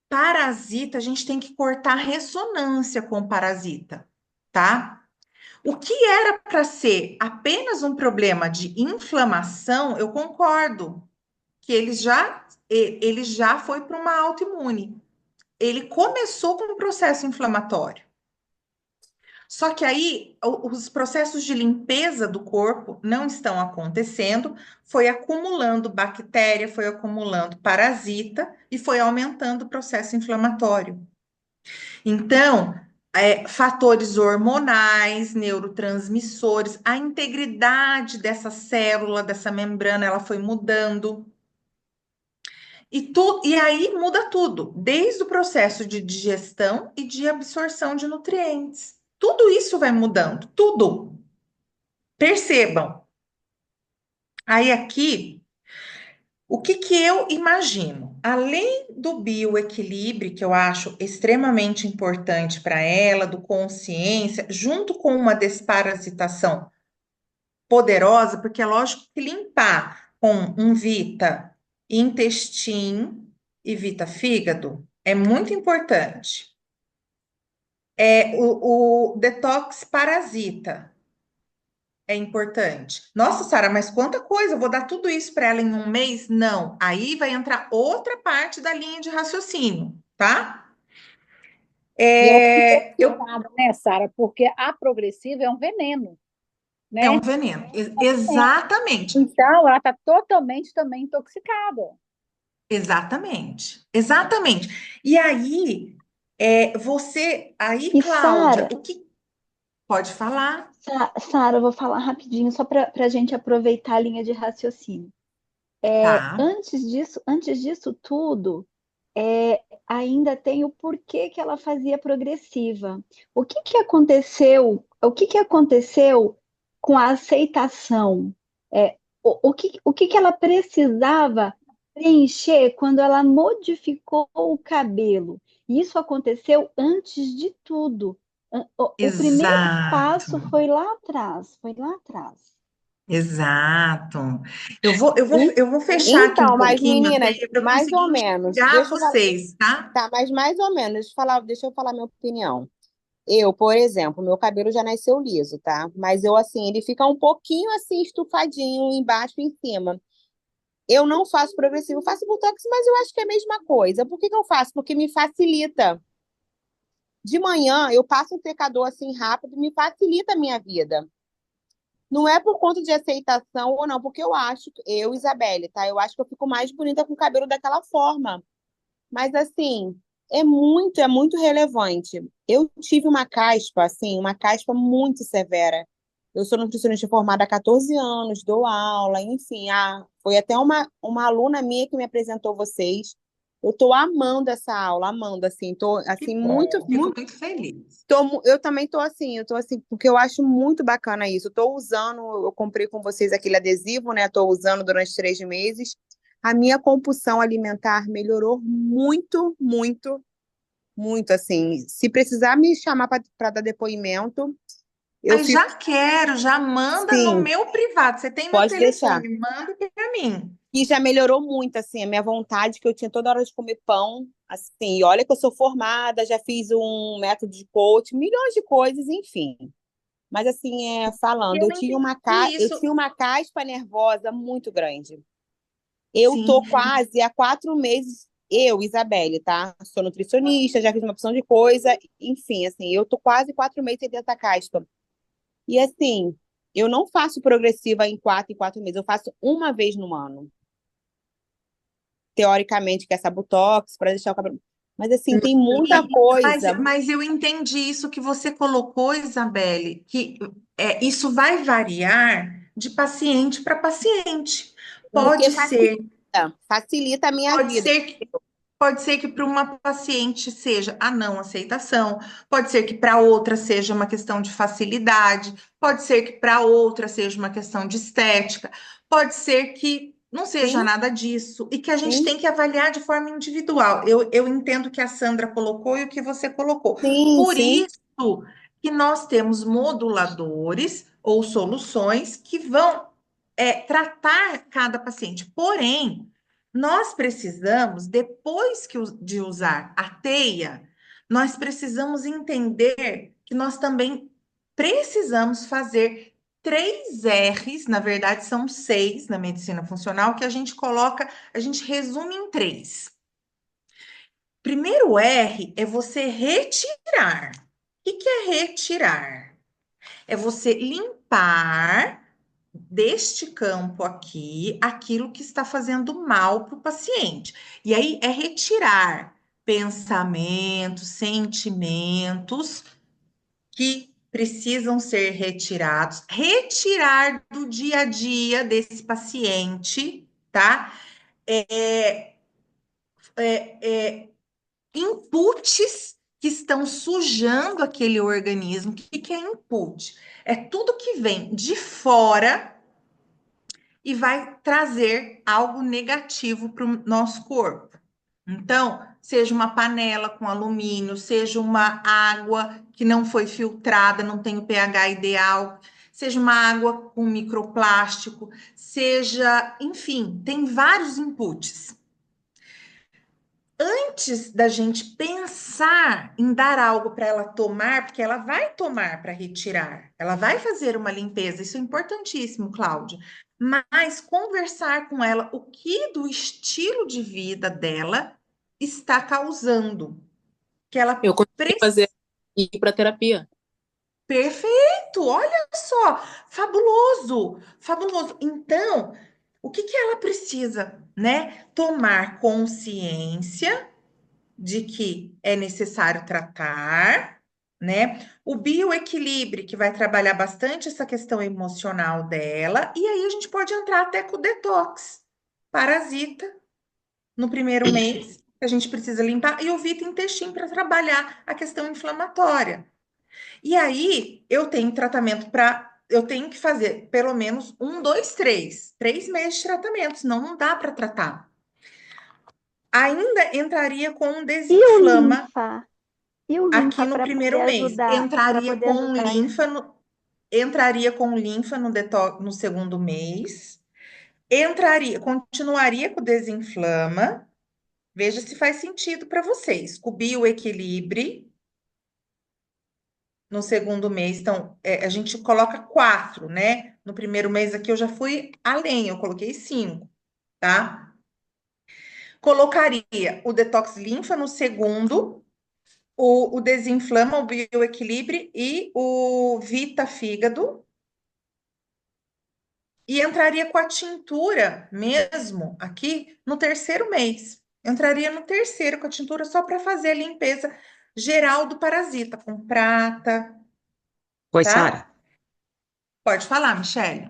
[SPEAKER 1] parasita, a gente tem que cortar ressonância com o parasita, tá? O que era para ser apenas um problema de inflamação, eu concordo que ele já foi para uma autoimune. Ele começou com um processo inflamatório. Só que aí os processos de limpeza do corpo não estão acontecendo, foi acumulando bactéria, foi acumulando parasita e foi aumentando o processo inflamatório. Então, fatores hormonais, neurotransmissores, a integridade dessa célula, dessa membrana, ela foi mudando. E aí muda tudo, desde o processo de digestão e de absorção de nutrientes. Tudo isso vai mudando, tudo. Percebam. Aí aqui, o que que eu imagino? Além do bioequilíbrio, que eu acho extremamente importante para ela, do consciência, junto com uma desparasitação poderosa, porque é lógico que limpar com um Vita intestino e Vita fígado é muito importante. O detox parasita é importante. Nossa, Sara, mas quanta coisa! Eu vou dar tudo isso para ela em um mês? Não. Aí vai entrar outra parte da linha de raciocínio, tá?
[SPEAKER 2] E ela está
[SPEAKER 1] Eu,
[SPEAKER 2] intoxicada, né, Sara? Porque a progressiva é um veneno,
[SPEAKER 1] é um
[SPEAKER 2] né?
[SPEAKER 1] veneno. Exatamente.
[SPEAKER 2] Então, ela está totalmente também intoxicada.
[SPEAKER 1] Exatamente. Exatamente. E aí, aí,
[SPEAKER 4] E
[SPEAKER 1] Cláudia,
[SPEAKER 4] Sara,
[SPEAKER 1] o que pode falar?
[SPEAKER 4] Sara, eu vou falar rapidinho só para a gente aproveitar a linha de raciocínio.
[SPEAKER 1] Tá.
[SPEAKER 4] Antes disso tudo, ainda tem o porquê que ela fazia progressiva. O que que aconteceu? O que que aconteceu com a aceitação? O que que ela precisava preencher quando ela modificou o cabelo? Isso aconteceu antes de tudo. O primeiro
[SPEAKER 1] Exato.
[SPEAKER 4] passo foi lá atrás, foi lá atrás.
[SPEAKER 1] Exato.
[SPEAKER 5] En-
[SPEAKER 1] Eu vou fechar aqui um
[SPEAKER 5] Então, mas
[SPEAKER 1] pouquinho a
[SPEAKER 5] meninas,
[SPEAKER 1] teia para eu
[SPEAKER 5] mais
[SPEAKER 1] conseguir
[SPEAKER 5] ou menos,
[SPEAKER 1] enxergar
[SPEAKER 5] deixa eu falar,
[SPEAKER 1] vocês, tá?
[SPEAKER 5] tá, mas mais ou menos, deixa eu falar minha opinião. Eu, por exemplo, meu cabelo já nasceu liso, tá? Mas eu, assim, ele fica um pouquinho assim, estufadinho, embaixo e em cima. Eu não faço progressivo, eu faço botox, mas eu acho que é a mesma coisa. Por que que eu faço? Porque me facilita. De manhã, eu passo um secador assim rápido, me facilita a minha vida. Não é por conta de aceitação ou não, porque eu acho, eu, Isabelle, tá? Eu acho que eu fico mais bonita com o cabelo daquela forma. Mas assim, é muito relevante. Eu tive uma caspa, assim, uma caspa muito severa. Eu sou nutricionista formada há 14 anos, dou aula, enfim. Foi até uma aluna minha que me apresentou vocês. Eu estou amando essa aula, amando, assim, tô,
[SPEAKER 1] Que
[SPEAKER 5] assim, muito,
[SPEAKER 1] bom, fico
[SPEAKER 5] muito,
[SPEAKER 1] muito feliz.
[SPEAKER 5] eu também tô assim, porque eu acho muito bacana isso. Eu tô usando, eu comprei com vocês aquele adesivo, né? Estou usando durante 3 meses. A minha compulsão alimentar melhorou muito, muito, muito, assim. Se precisar me chamar para dar depoimento, eu
[SPEAKER 1] Ai,
[SPEAKER 5] fico,
[SPEAKER 1] já quero, já manda no
[SPEAKER 5] sim,
[SPEAKER 1] meu privado. Você tem meu
[SPEAKER 5] pode deixar.
[SPEAKER 1] telefone, manda para mim.
[SPEAKER 5] E já melhorou muito, assim, a minha vontade, que eu tinha toda hora de comer pão, assim, e olha que eu sou formada, já fiz um método de coach, milhões de coisas, enfim. Mas assim,
[SPEAKER 1] E
[SPEAKER 5] falando,
[SPEAKER 1] eu entendi
[SPEAKER 5] eu
[SPEAKER 1] isso.
[SPEAKER 5] tinha uma caspa nervosa muito grande. Eu
[SPEAKER 1] Sim,
[SPEAKER 5] tô quase há 4 meses, eu, Isabelle, tá? Sou nutricionista, já fiz uma opção de coisa, enfim, assim, eu tô quase 4 meses dentro da caspa. E assim, eu não faço progressiva em 4 meses, eu faço uma vez no ano. Teoricamente, que é essa Botox, para deixar o cabelo. Mas assim, tem muita coisa.
[SPEAKER 1] mas eu entendi isso que você colocou, Isabelle, que isso vai variar de paciente para paciente.
[SPEAKER 5] Porque
[SPEAKER 1] Pode ser,
[SPEAKER 5] facilita a minha
[SPEAKER 1] pode
[SPEAKER 5] vida.
[SPEAKER 1] ser Pode ser que para uma paciente seja a não aceitação, pode ser que para outra seja uma questão de facilidade, pode ser que para outra seja uma questão de estética, pode ser que não seja
[SPEAKER 5] Sim,
[SPEAKER 1] nada disso e que a gente
[SPEAKER 5] sim,
[SPEAKER 1] tem que avaliar de forma individual. Eu entendo o que a Sandra colocou e o que você colocou.
[SPEAKER 5] sim,
[SPEAKER 1] Por
[SPEAKER 5] sim,
[SPEAKER 1] isso que nós temos moduladores ou soluções que vão tratar cada paciente. Porém, nós precisamos, depois de usar a teia, nós precisamos entender que nós também precisamos fazer 3 R's, na verdade são 6 na medicina funcional, que a gente coloca, a gente resume em 3. Primeiro R é você retirar. O que é retirar? É você limpar deste campo aqui aquilo que está fazendo mal para o paciente. E aí é retirar pensamentos, sentimentos que precisam ser retirados, retirar do dia a dia desse paciente, tá? É, inputs que estão sujando aquele organismo. O que que é input? É tudo que vem de fora e vai trazer algo negativo para o nosso corpo. Então, seja uma panela com alumínio, seja uma água que não foi filtrada, não tem o pH ideal, seja uma água com microplástico, seja, enfim, tem vários inputs. Antes da gente pensar em dar algo para ela tomar, porque ela vai tomar para retirar, ela vai fazer uma limpeza, isso é importantíssimo, Cláudia. Mas conversar com ela o que do estilo de vida dela está causando, que ela
[SPEAKER 3] Eu consegui
[SPEAKER 1] precisa.
[SPEAKER 3] fazer ir para terapia.
[SPEAKER 1] Perfeito, olha só, fabuloso, fabuloso. Então, o que que ela precisa, né? Tomar consciência de que é necessário tratar, né? O bioequilíbrio, que vai trabalhar bastante essa questão emocional dela, e aí a gente pode entrar até com o detox, parasita, no primeiro mês, que a gente precisa limpar, e o Vita intestino para trabalhar a questão inflamatória. E aí eu tenho tratamento para. Eu tenho que fazer pelo menos 1, 2, 3 meses de tratamento, senão não dá para tratar. Ainda entraria com um
[SPEAKER 4] E o
[SPEAKER 1] desinflama.
[SPEAKER 4] linfa? E o
[SPEAKER 1] Aqui
[SPEAKER 4] linfa
[SPEAKER 1] no
[SPEAKER 4] para poder
[SPEAKER 1] primeiro mês,
[SPEAKER 4] ajudar, para poder ajudar isso?
[SPEAKER 1] entraria com linfa no segundo mês, continuaria com o desinflama. Veja se faz sentido para vocês. Com o bioequilíbrio no segundo mês, então a gente coloca 4, né? No primeiro mês aqui eu já fui além, eu coloquei 5, tá? Colocaria o detox linfa no segundo, o desinflama, o bioequilíbrio e o Vita Fígado. E entraria com a tintura mesmo aqui no terceiro mês. Entraria no terceiro com a tintura só para fazer a limpeza geral do parasita, com prata,
[SPEAKER 6] Oi,
[SPEAKER 1] tá?
[SPEAKER 6] Sara.
[SPEAKER 1] Pode falar, Michele.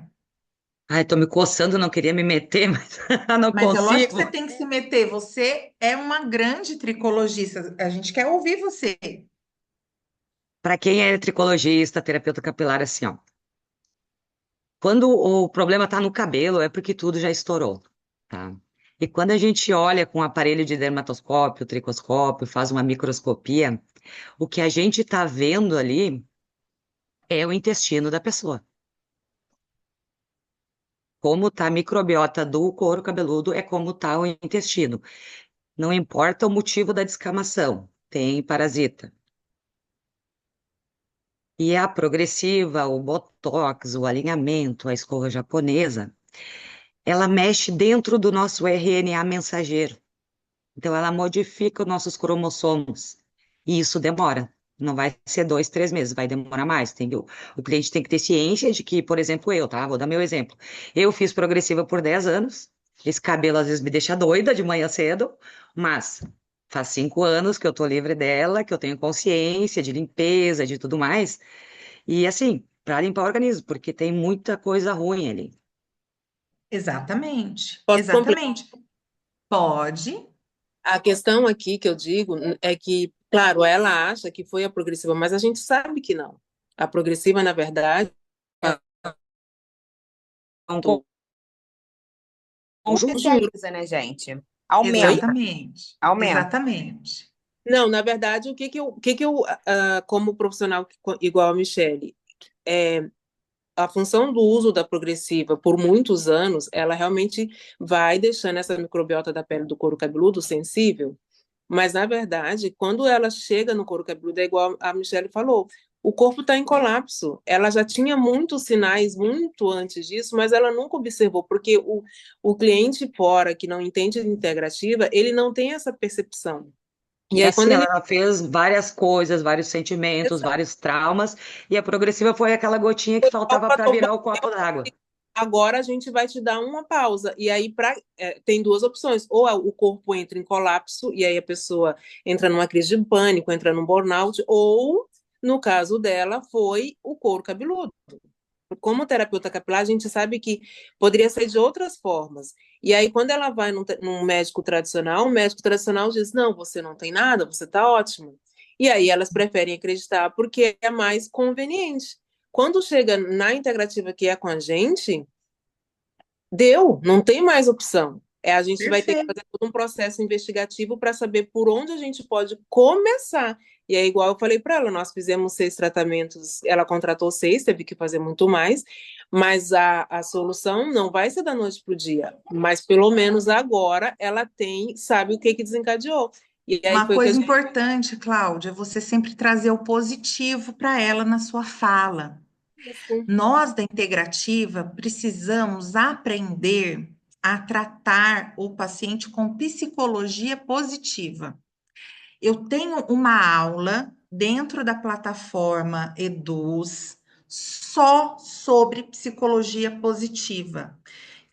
[SPEAKER 6] Ai, tô me coçando, não queria me meter, mas não
[SPEAKER 1] Mas é lógico que você
[SPEAKER 6] consigo.
[SPEAKER 1] tem que se meter. Você é uma grande tricologista. A gente quer ouvir você.
[SPEAKER 6] Para quem é tricologista, terapeuta capilar, assim, ó. Quando o problema tá no cabelo, é porque tudo já estourou, tá? E quando a gente olha com o aparelho de dermatoscópio, tricoscópio, faz uma microscopia, o que a gente tá vendo ali é o intestino da pessoa. Como tá a microbiota do couro cabeludo é como tá o intestino. Não importa o motivo da descamação, tem parasita. E a progressiva, o botox, o alinhamento, a escova japonesa, ela mexe dentro do nosso RNA mensageiro. Então, ela modifica os nossos cromossomos. E isso demora. Não vai ser 2, 3 meses, vai demorar mais. O cliente tem que ter ciência de que, por exemplo, eu, tá? Vou dar meu exemplo. Eu fiz progressiva por 10 anos. Esse cabelo às vezes me deixa doida de manhã cedo, mas faz 5 anos que eu tô livre dela, que eu tenho consciência de limpeza, de tudo mais. E assim, para limpar o organismo, porque tem muita coisa ruim ali.
[SPEAKER 1] Exatamente.
[SPEAKER 3] Posso completar?
[SPEAKER 1] Exatamente. Pode.
[SPEAKER 3] A questão aqui que eu digo é que, claro, ela acha que foi a progressiva, mas a gente sabe que não. A progressiva, na verdade,
[SPEAKER 6] É um conjunto.
[SPEAKER 5] Potencializa, né, gente? Aumenta,
[SPEAKER 3] oi?
[SPEAKER 1] Exatamente.
[SPEAKER 5] aumenta.
[SPEAKER 1] Exatamente.
[SPEAKER 3] Não, na verdade, o que que eu, como profissional igual a Michele, é, a função do uso da progressiva por muitos anos, ela realmente vai deixando essa microbiota da pele do couro cabeludo sensível, mas na verdade, quando ela chega no couro cabeludo, é igual a Michele falou, o corpo está em colapso. Ela já tinha muitos sinais muito antes disso, mas ela nunca observou, porque o cliente fora, que não entende de integrativa, ele não tem essa percepção. E
[SPEAKER 6] E
[SPEAKER 3] aí, quando
[SPEAKER 6] assim,
[SPEAKER 3] ele
[SPEAKER 6] ela fez várias coisas, vários sentimentos, vários traumas, e a progressiva foi aquela gotinha que faltava para virar o copo d'água.
[SPEAKER 3] agora a gente vai te dar uma pausa. E aí tem duas opções. Ou o corpo entra em colapso, e aí a pessoa entra numa crise de pânico, entra num burnout, ou, no caso dela, foi o couro cabeludo. Como terapeuta capilar, a gente sabe que poderia ser de outras formas. E aí, quando ela vai num médico tradicional, o médico tradicional diz: não, você não tem nada, você está ótimo. E aí elas preferem acreditar porque é mais conveniente. Quando chega na integrativa que é com a gente, deu, não tem mais opção. A gente vai ter que
[SPEAKER 1] Perfeito.
[SPEAKER 3] fazer todo um processo investigativo para saber por onde a gente pode começar. E é igual eu falei para ela, nós fizemos 6 tratamentos, ela contratou 6, teve que fazer muito mais, mas a solução não vai ser da noite para o dia. Mas pelo menos agora ela sabe o que que desencadeou. E aí
[SPEAKER 1] Uma
[SPEAKER 3] foi o que a
[SPEAKER 1] coisa
[SPEAKER 3] gente
[SPEAKER 1] importante, Cláudia, é você sempre trazer o positivo para ela na sua fala.
[SPEAKER 3] fez.
[SPEAKER 1] Nós da integrativa precisamos aprender a tratar o paciente com psicologia positiva. Eu tenho uma aula dentro da plataforma Eduz só sobre psicologia positiva.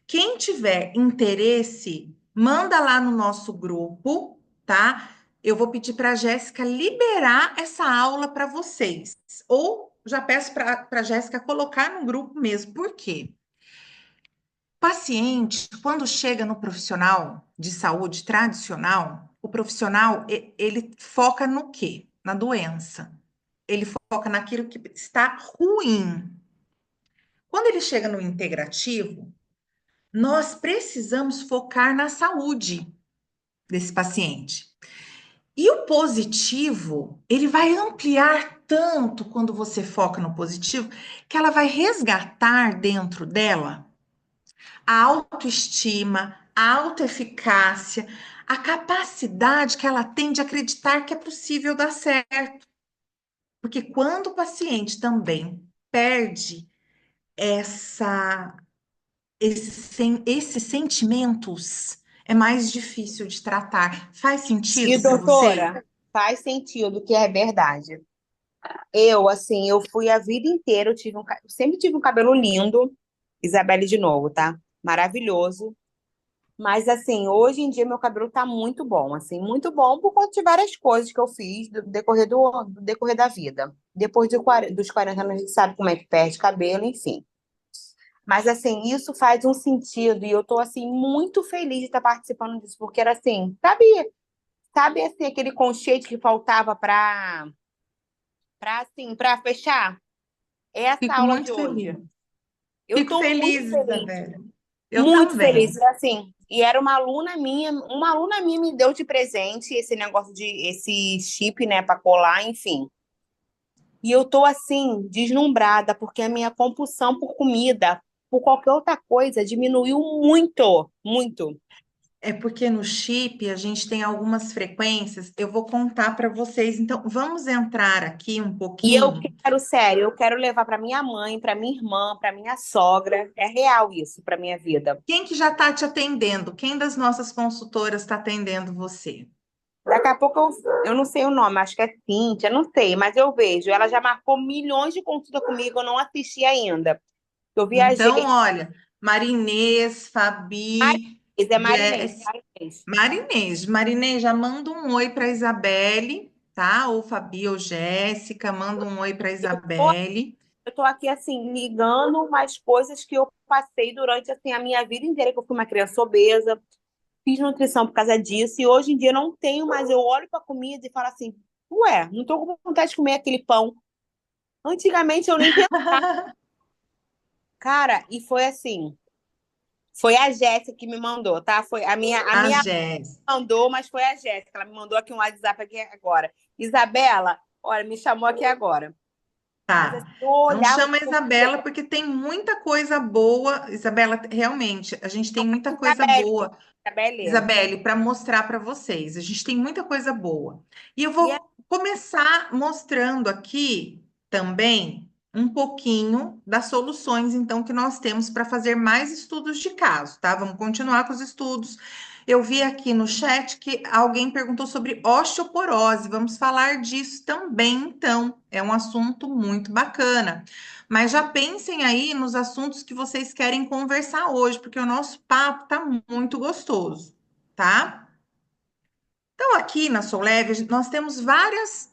[SPEAKER 1] Quem tiver interesse, manda lá no nosso grupo, tá? Eu vou pedir para a Jéssica liberar essa aula para vocês. Ou já peço para a Jéssica colocar no grupo mesmo. Por quê? Paciente, quando chega no profissional de saúde tradicional, o profissional ele foca no quê? Na doença. Ele foca naquilo que está ruim. Quando ele chega no integrativo, nós precisamos focar na saúde desse paciente. E o positivo, ele vai ampliar tanto quando você foca no positivo, que ela vai resgatar dentro dela a autoestima, a autoeficácia, a capacidade que ela tem de acreditar que é possível dar certo. Porque quando o paciente também perde essa esses sentimentos, é mais difícil de tratar. Faz
[SPEAKER 5] E,
[SPEAKER 1] sentido para você?
[SPEAKER 5] doutora, faz sentido que é verdade. Eu, assim, eu fui a vida inteira, sempre tive um cabelo lindo, Isabelle de novo, tá? Maravilhoso. Mas, assim, hoje em dia meu cabelo tá muito bom, assim, muito bom por conta de várias coisas que eu fiz do decorrer da vida. Depois dos 40 anos, a gente sabe como é que perde cabelo, enfim. Mas assim, isso faz um sentido e eu tô assim muito feliz de estar participando disso, porque era assim, sabe assim aquele conceito que faltava para fechar? Essa
[SPEAKER 1] Fico
[SPEAKER 5] aula de
[SPEAKER 1] muito feliz.
[SPEAKER 5] hoje. Eu
[SPEAKER 1] Fico
[SPEAKER 5] tô
[SPEAKER 1] feliz, Isabela. Eu
[SPEAKER 5] muito
[SPEAKER 1] também.
[SPEAKER 5] feliz, e assim. E era uma aluna minha me deu de presente esse negócio de esse chip, né, para colar, enfim. E eu tô assim, deslumbrada, porque a minha compulsão por comida, por qualquer outra coisa, diminuiu muito, muito.
[SPEAKER 1] É porque no chip a gente tem algumas frequências, eu vou contar para vocês. Então, vamos entrar aqui um
[SPEAKER 5] E eu
[SPEAKER 1] pouquinho.
[SPEAKER 5] quero, sério, eu quero levar para minha mãe, para minha irmã, para minha sogra. É real isso para minha vida.
[SPEAKER 1] Quem que já está te atendendo? Quem das nossas consultoras está atendendo você?
[SPEAKER 5] Daqui a pouco eu não sei o nome, acho que é Cíntia, não sei, mas eu vejo. Ela já marcou milhões de consultas comigo, eu não assisti ainda. Eu viajei.
[SPEAKER 1] Então, olha, Marinês, Fabi,
[SPEAKER 5] Marinês, é Marinês,
[SPEAKER 1] Jess,
[SPEAKER 5] Marinês.
[SPEAKER 1] Marinês, já manda um oi para Isabelle, tá? Ou Fabi ou Jéssica, manda um oi para Isabelle.
[SPEAKER 5] Eu tô aqui, assim, ligando umas coisas que eu passei durante, assim, a minha vida inteira, que eu fui uma criança obesa, fiz nutrição por causa disso, e hoje em dia eu não tenho mais, eu olho pra comida e falo assim, ué, não tô com vontade de comer aquele pão. Antigamente eu nem pensava, cara, e foi assim, foi a Jéssica que me mandou, tá? Foi a
[SPEAKER 1] A
[SPEAKER 5] minha
[SPEAKER 1] Jess.
[SPEAKER 5] mandou, mas foi a Jéssica, ela me mandou aqui um WhatsApp aqui agora. Isabela, olha, me chamou aqui agora. Mas assim,
[SPEAKER 1] Tá.
[SPEAKER 5] eu
[SPEAKER 1] Não
[SPEAKER 5] olhava
[SPEAKER 1] chama a Isabela porque tem muita coisa boa. Isabela, realmente, a gente tem muita coisa
[SPEAKER 5] Isabelle,
[SPEAKER 1] boa,
[SPEAKER 5] Isabelle.
[SPEAKER 1] Isabelle, para mostrar para vocês. A gente tem muita coisa boa. E eu
[SPEAKER 5] E
[SPEAKER 1] vou começar mostrando aqui também um pouquinho das soluções, então, que nós temos para fazer mais estudos de caso, tá? Vamos continuar com os estudos. Eu vi aqui no chat que alguém perguntou sobre osteoporose. Vamos falar disso também, então. É um assunto muito bacana. Mas já pensem aí nos assuntos que vocês querem conversar hoje, porque o nosso papo tá muito gostoso, tá? Então, aqui na Souleve, nós temos várias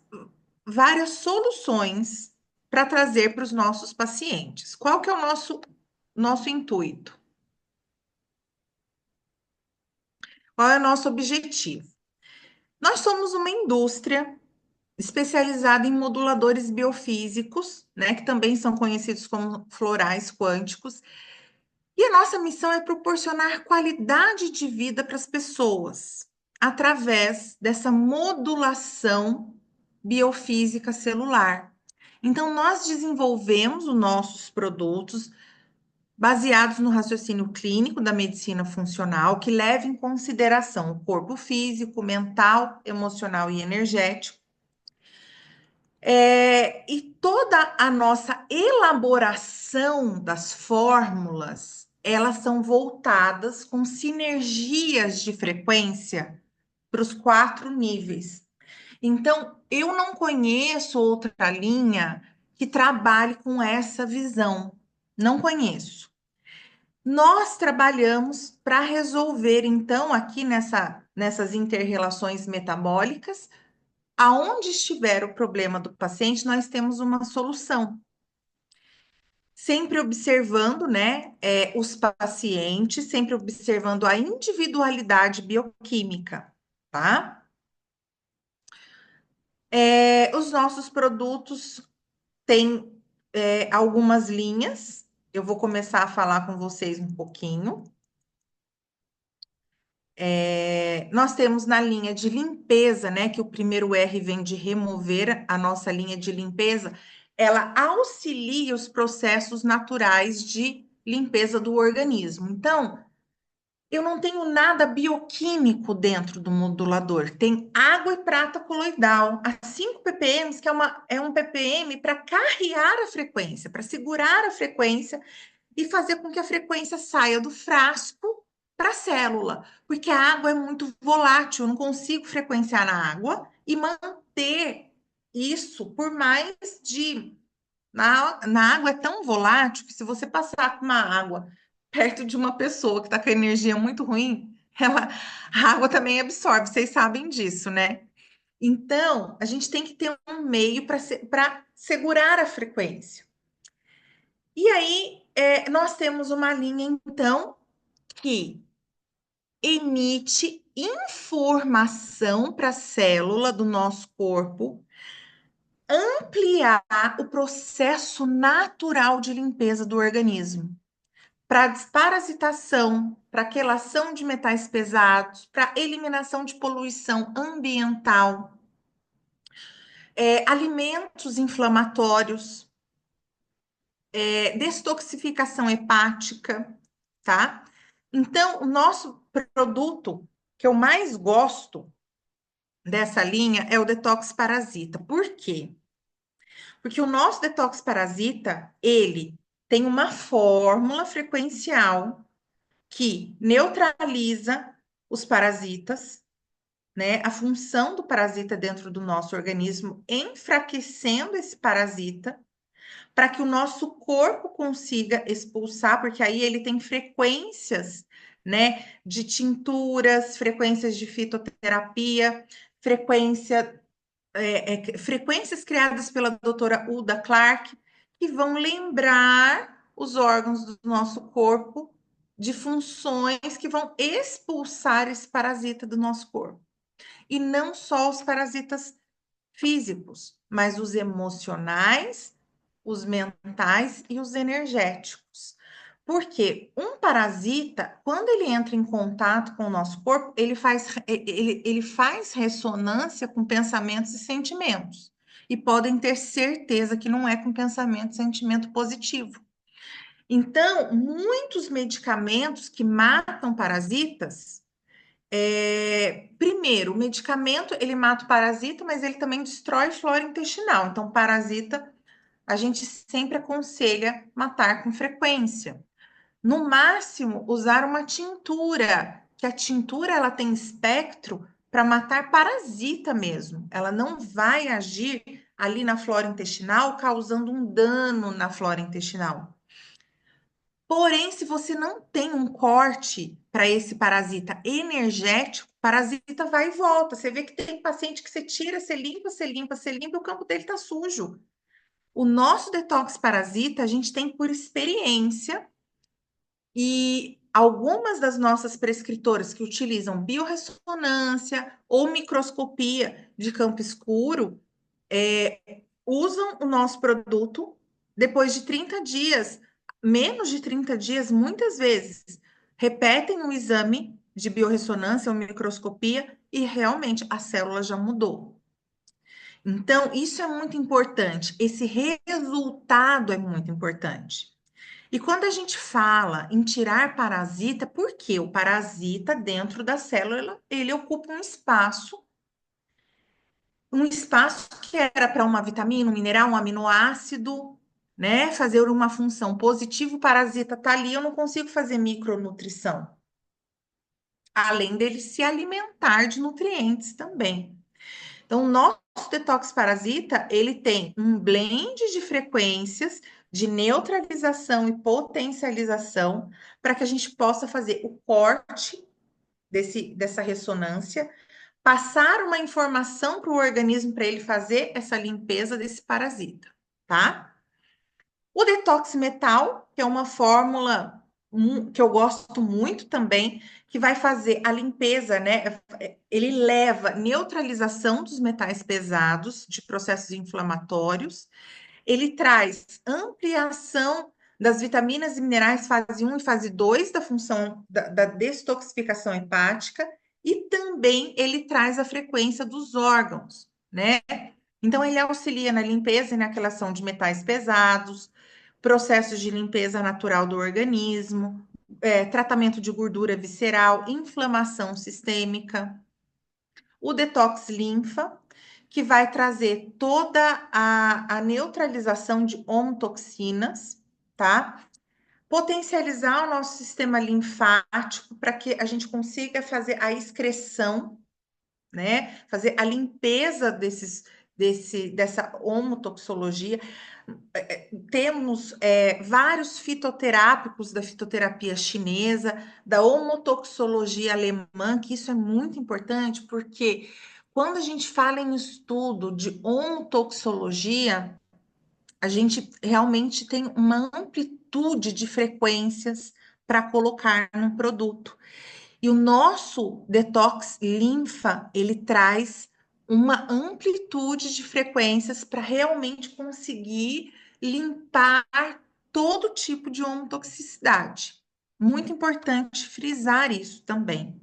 [SPEAKER 1] soluções para trazer para os nossos pacientes. Qual que é o nosso intuito? Qual é o nosso objetivo? Nós somos uma indústria especializada em moduladores biofísicos, né, que também são conhecidos como florais quânticos. E a nossa missão é proporcionar qualidade de vida para as pessoas através dessa modulação biofísica celular. Então, nós desenvolvemos os nossos produtos baseados no raciocínio clínico da medicina funcional, que leva em consideração o corpo físico, mental, emocional e energético. E toda a nossa elaboração das fórmulas, elas são voltadas com sinergias de frequência para os 4 níveis. Então, eu não conheço outra linha que trabalhe com essa visão. Não conheço. Nós trabalhamos para resolver, então, aqui nessas interrelações metabólicas, aonde estiver o problema do paciente, nós temos uma solução. Sempre observando, né, os pacientes, sempre observando a individualidade bioquímica, tá? Os nossos produtos têm algumas linhas. Eu vou começar a falar com vocês um pouquinho. Nós temos na linha de limpeza, né, que o primeiro R vem de remover, a nossa linha de limpeza, ela auxilia os processos naturais de limpeza do organismo. Então, eu não tenho nada bioquímico dentro do modulador. Tem água e prata coloidal, a 5 ppm, que é um ppm para carrear a frequência, para segurar a frequência e fazer com que a frequência saia do frasco para a célula, porque a água é muito volátil, eu não consigo frequenciar na água e manter isso por mais de. Na água é tão volátil que se você passar com uma água perto de uma pessoa que está com a energia muito ruim, a água também absorve, vocês sabem disso, né? Então, a gente tem que ter um meio para segurar a frequência. E aí, nós temos uma linha, então, que emite informação para a célula do nosso corpo ampliar o processo natural de limpeza do organismo, para desparasitação, para quelação de metais pesados, para eliminação de poluição ambiental, alimentos inflamatórios, detoxificação hepática, tá? Então, o nosso produto que eu mais gosto dessa linha é o Detox Parasita. Por quê? Porque o nosso Detox Parasita, ele tem uma fórmula frequencial que neutraliza os parasitas, né? A função do parasita dentro do nosso organismo, enfraquecendo esse parasita, para que o nosso corpo consiga expulsar, porque aí ele tem frequências, né, de tinturas, frequências de fitoterapia, frequência, frequências criadas pela doutora Uda Clark, que vão lembrar os órgãos do nosso corpo de funções que vão expulsar esse parasita do nosso corpo. E não só os parasitas físicos, mas os emocionais, os mentais e os energéticos. Porque um parasita, quando ele entra em contato com o nosso corpo, ele faz ressonância com pensamentos e sentimentos. E podem ter certeza que não é com pensamento e sentimento positivo. Então, muitos medicamentos que matam parasitas, primeiro, o medicamento ele mata o parasita, mas ele também destrói flora intestinal. Então, parasita a gente sempre aconselha matar com frequência. No máximo, usar uma tintura, que a tintura ela tem espectro para matar parasita mesmo. Ela não vai agir ali na flora intestinal, causando um dano na flora intestinal. Porém, se você não tem um corte para esse parasita energético, parasita vai e volta. Você vê que tem paciente que você tira, você limpa, você limpa, você limpa, e o campo dele está sujo. O nosso detox parasita, a gente tem por experiência e algumas das nossas prescritoras que utilizam biorressonância ou microscopia de campo escuro, usam o nosso produto depois de 30 dias, menos de 30 dias, muitas vezes, repetem o exame de biorressonância ou microscopia e realmente a célula já mudou. Então, isso é muito importante. Esse resultado é muito importante. E quando a gente fala em tirar parasita, por quê? O parasita dentro da célula, ele ocupa um espaço que era para uma vitamina, um mineral, um aminoácido, né? Fazer uma função positiva, o parasita tá ali, eu não consigo fazer micronutrição. Além dele se alimentar de nutrientes também. Então, o nosso detox parasita, ele tem um blend de frequências de neutralização e potencialização para que a gente possa fazer o corte dessa ressonância, passar uma informação para o organismo para ele fazer essa limpeza desse parasita, tá? O detox metal, que é uma fórmula que eu gosto muito também, que vai fazer a limpeza, né? Ele leva neutralização dos metais pesados, de processos inflamatórios, ele traz ampliação das vitaminas e minerais fase 1 e fase 2 da função da detoxificação hepática, e também ele traz a frequência dos órgãos, né? Então, ele auxilia na limpeza e na quelação de metais pesados, processos de limpeza natural do organismo, tratamento de gordura visceral, inflamação sistêmica, o detox linfa, que vai trazer toda a neutralização de homotoxinas, tá? Potencializar o nosso sistema linfático para que a gente consiga fazer a excreção, né? Fazer a limpeza dessa homotoxologia. Temos vários fitoterápicos da fitoterapia chinesa, da homotoxologia alemã, que isso é muito importante, porque quando a gente fala em estudo de homotoxologia, a gente realmente tem uma amplitude de frequências para colocar no produto. E o nosso detox linfa, ele traz uma amplitude de frequências para realmente conseguir limpar todo tipo de homotoxicidade. Muito importante frisar isso também.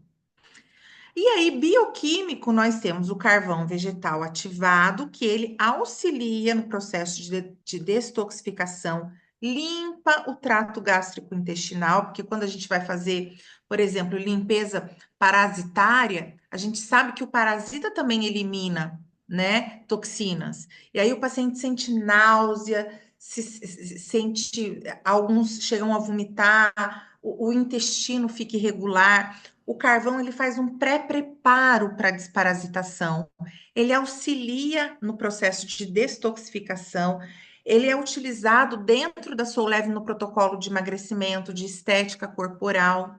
[SPEAKER 1] E aí, bioquímico, nós temos o carvão vegetal ativado, que ele auxilia no processo de detoxificação, limpa o trato gástrico-intestinal, porque quando a gente vai fazer, por exemplo, limpeza parasitária, a gente sabe que o parasita também elimina, né, toxinas. E aí o paciente sente náusea, sente, alguns chegam a vomitar, o intestino fica irregular. O carvão ele faz um pré-preparo para a desparasitação. Ele auxilia no processo de detoxificação. Ele é utilizado dentro da Souleve no protocolo de emagrecimento, de estética corporal.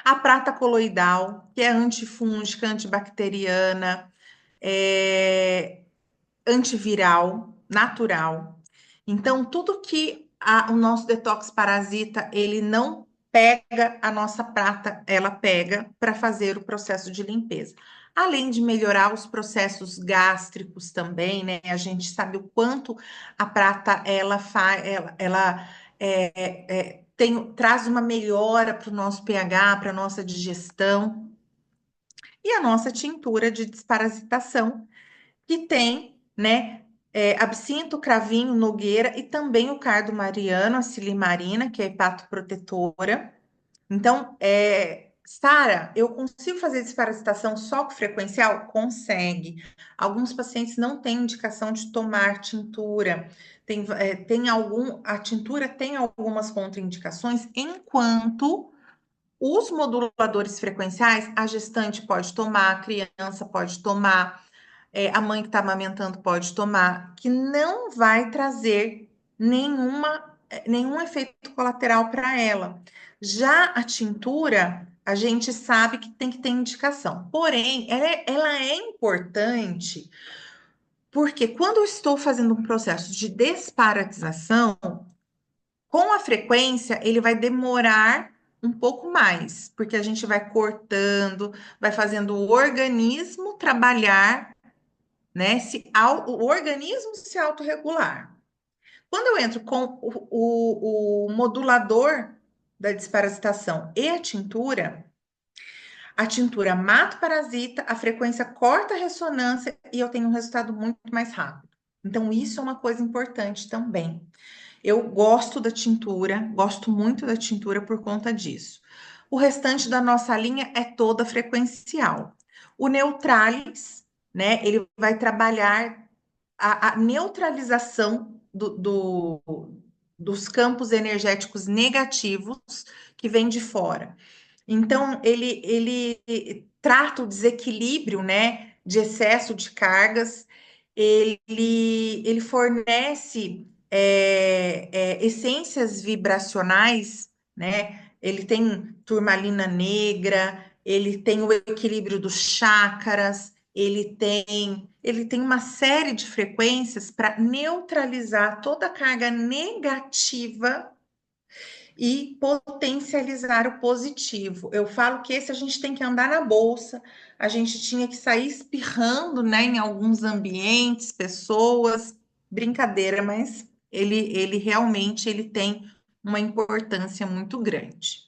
[SPEAKER 1] A prata coloidal, que é antifúngica, antibacteriana, é, antiviral, natural. Então, tudo que o nosso detox parasita, ele não pega, a nossa prata, ela pega para fazer o processo de limpeza. Além de melhorar os processos gástricos também, né? A gente sabe o quanto a prata, ela faz, ela traz uma melhora para o nosso pH, para a nossa digestão. E a nossa tintura de desparasitação, que tem, né, absinto, cravinho, nogueira e também o cardo mariano, a silimarina, que é hepatoprotetora. Então, Sara, eu consigo fazer desparasitação só com frequencial? Consegue. Alguns pacientes não têm indicação de tomar tintura. A tintura tem algumas contraindicações, enquanto os moduladores frequenciais, a gestante pode tomar, a criança pode tomar, a mãe que está amamentando pode tomar, que não vai trazer nenhum efeito colateral para ela. Já a tintura, a gente sabe que tem que ter indicação. Porém, ela é importante porque quando eu estou fazendo um processo de desparatização, com a frequência, ele vai demorar um pouco mais, porque a gente vai cortando, vai fazendo o organismo trabalhar, né? O organismo se autorregular. Quando eu entro com o modulador da desparasitação e a tintura mata o parasita, a frequência corta a ressonância e eu tenho um resultado muito mais rápido. Então, isso é uma coisa importante também. Eu gosto da tintura, gosto muito da tintura por conta disso. O restante da nossa linha é toda frequencial. O Neutralis, né, ele vai trabalhar a neutralização dos campos energéticos negativos que vêm de fora. Então, ele trata o desequilíbrio, né, de excesso de cargas, ele fornece essências vibracionais, né? Ele tem turmalina negra, ele tem o equilíbrio dos chakras, ele tem uma série de frequências para neutralizar toda a carga negativa e potencializar o positivo. Eu falo que esse a gente tem que andar na bolsa, a gente tinha que sair espirrando, né, em alguns ambientes, pessoas, brincadeira, mas ele realmente ele tem uma importância muito grande.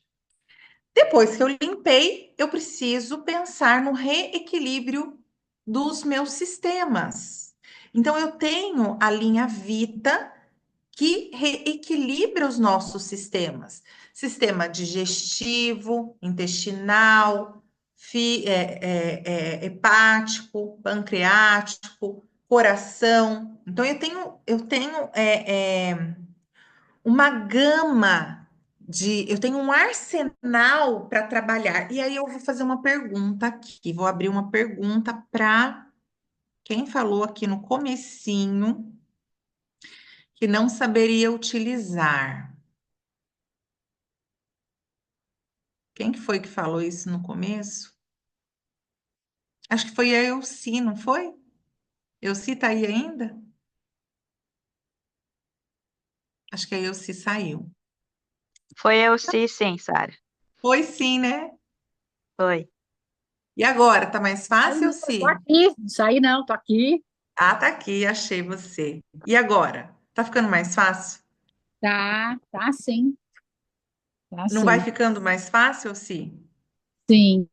[SPEAKER 1] Depois que eu limpei, eu preciso pensar no reequilíbrio dos meus sistemas. Então, eu tenho a linha Vita, que reequilibra os nossos sistemas. Sistema digestivo, intestinal, hepático, pancreático, coração. Então, eu tenho uma gama eu tenho um arsenal para trabalhar. E aí eu vou fazer uma pergunta aqui, vou abrir uma pergunta para quem falou aqui no comecinho que não saberia utilizar. Quem que foi que falou isso no começo? Acho que foi a Elci, não foi? Elci tá aí ainda? Acho que a Elci saiu.
[SPEAKER 7] Foi eu, sim, Sara.
[SPEAKER 1] Foi sim, né?
[SPEAKER 7] Foi.
[SPEAKER 1] E agora, tá mais
[SPEAKER 2] Aí,
[SPEAKER 1] fácil,
[SPEAKER 2] não, tô
[SPEAKER 1] Elci?
[SPEAKER 2] aqui, não saí não, tô aqui.
[SPEAKER 1] Ah, tá aqui, achei você. E agora? Tá ficando mais fácil?
[SPEAKER 2] Tá sim, tá
[SPEAKER 1] Não vai
[SPEAKER 2] sim.
[SPEAKER 1] ficando mais fácil, Elci?
[SPEAKER 2] Sim,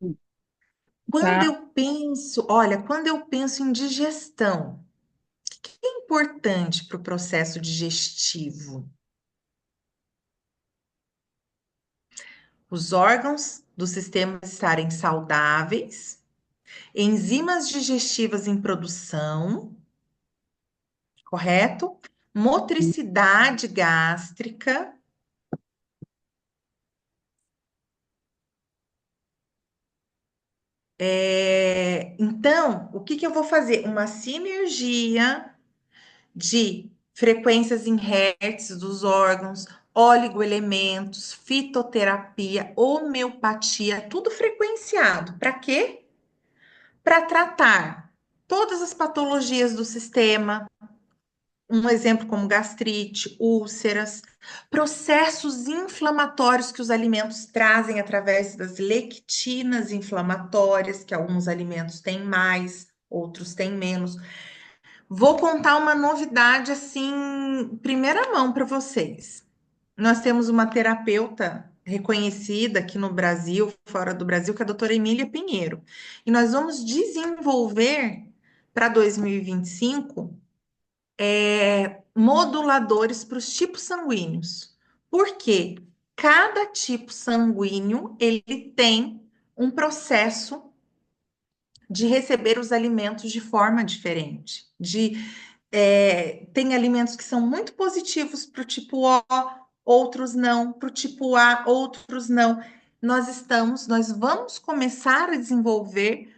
[SPEAKER 1] Quando
[SPEAKER 2] tá.
[SPEAKER 1] eu penso, olha, quando eu penso em digestão, o que é importante para o processo digestivo? Os órgãos do sistema estarem saudáveis, enzimas digestivas em produção, correto? Motricidade gástrica. Então, o que que eu vou fazer? Uma sinergia de frequências em hertz dos órgãos, oligoelementos, fitoterapia, homeopatia, tudo frequenciado. Para quê? Para tratar todas as patologias do sistema. Um exemplo como gastrite, úlceras, processos inflamatórios que os alimentos trazem através das lectinas inflamatórias, que alguns alimentos têm mais, outros têm menos. Vou contar uma novidade assim, primeira mão para vocês. Nós temos uma terapeuta reconhecida aqui no Brasil, fora do Brasil, que é a doutora Emília Pinheiro. E nós vamos desenvolver para 2025 moduladores para os tipos sanguíneos. Por quê? Cada tipo sanguíneo ele tem um processo de receber os alimentos de forma diferente. Tem alimentos que são muito positivos para o tipo O, outros não, para o tipo A, outros não. Nós vamos começar a desenvolver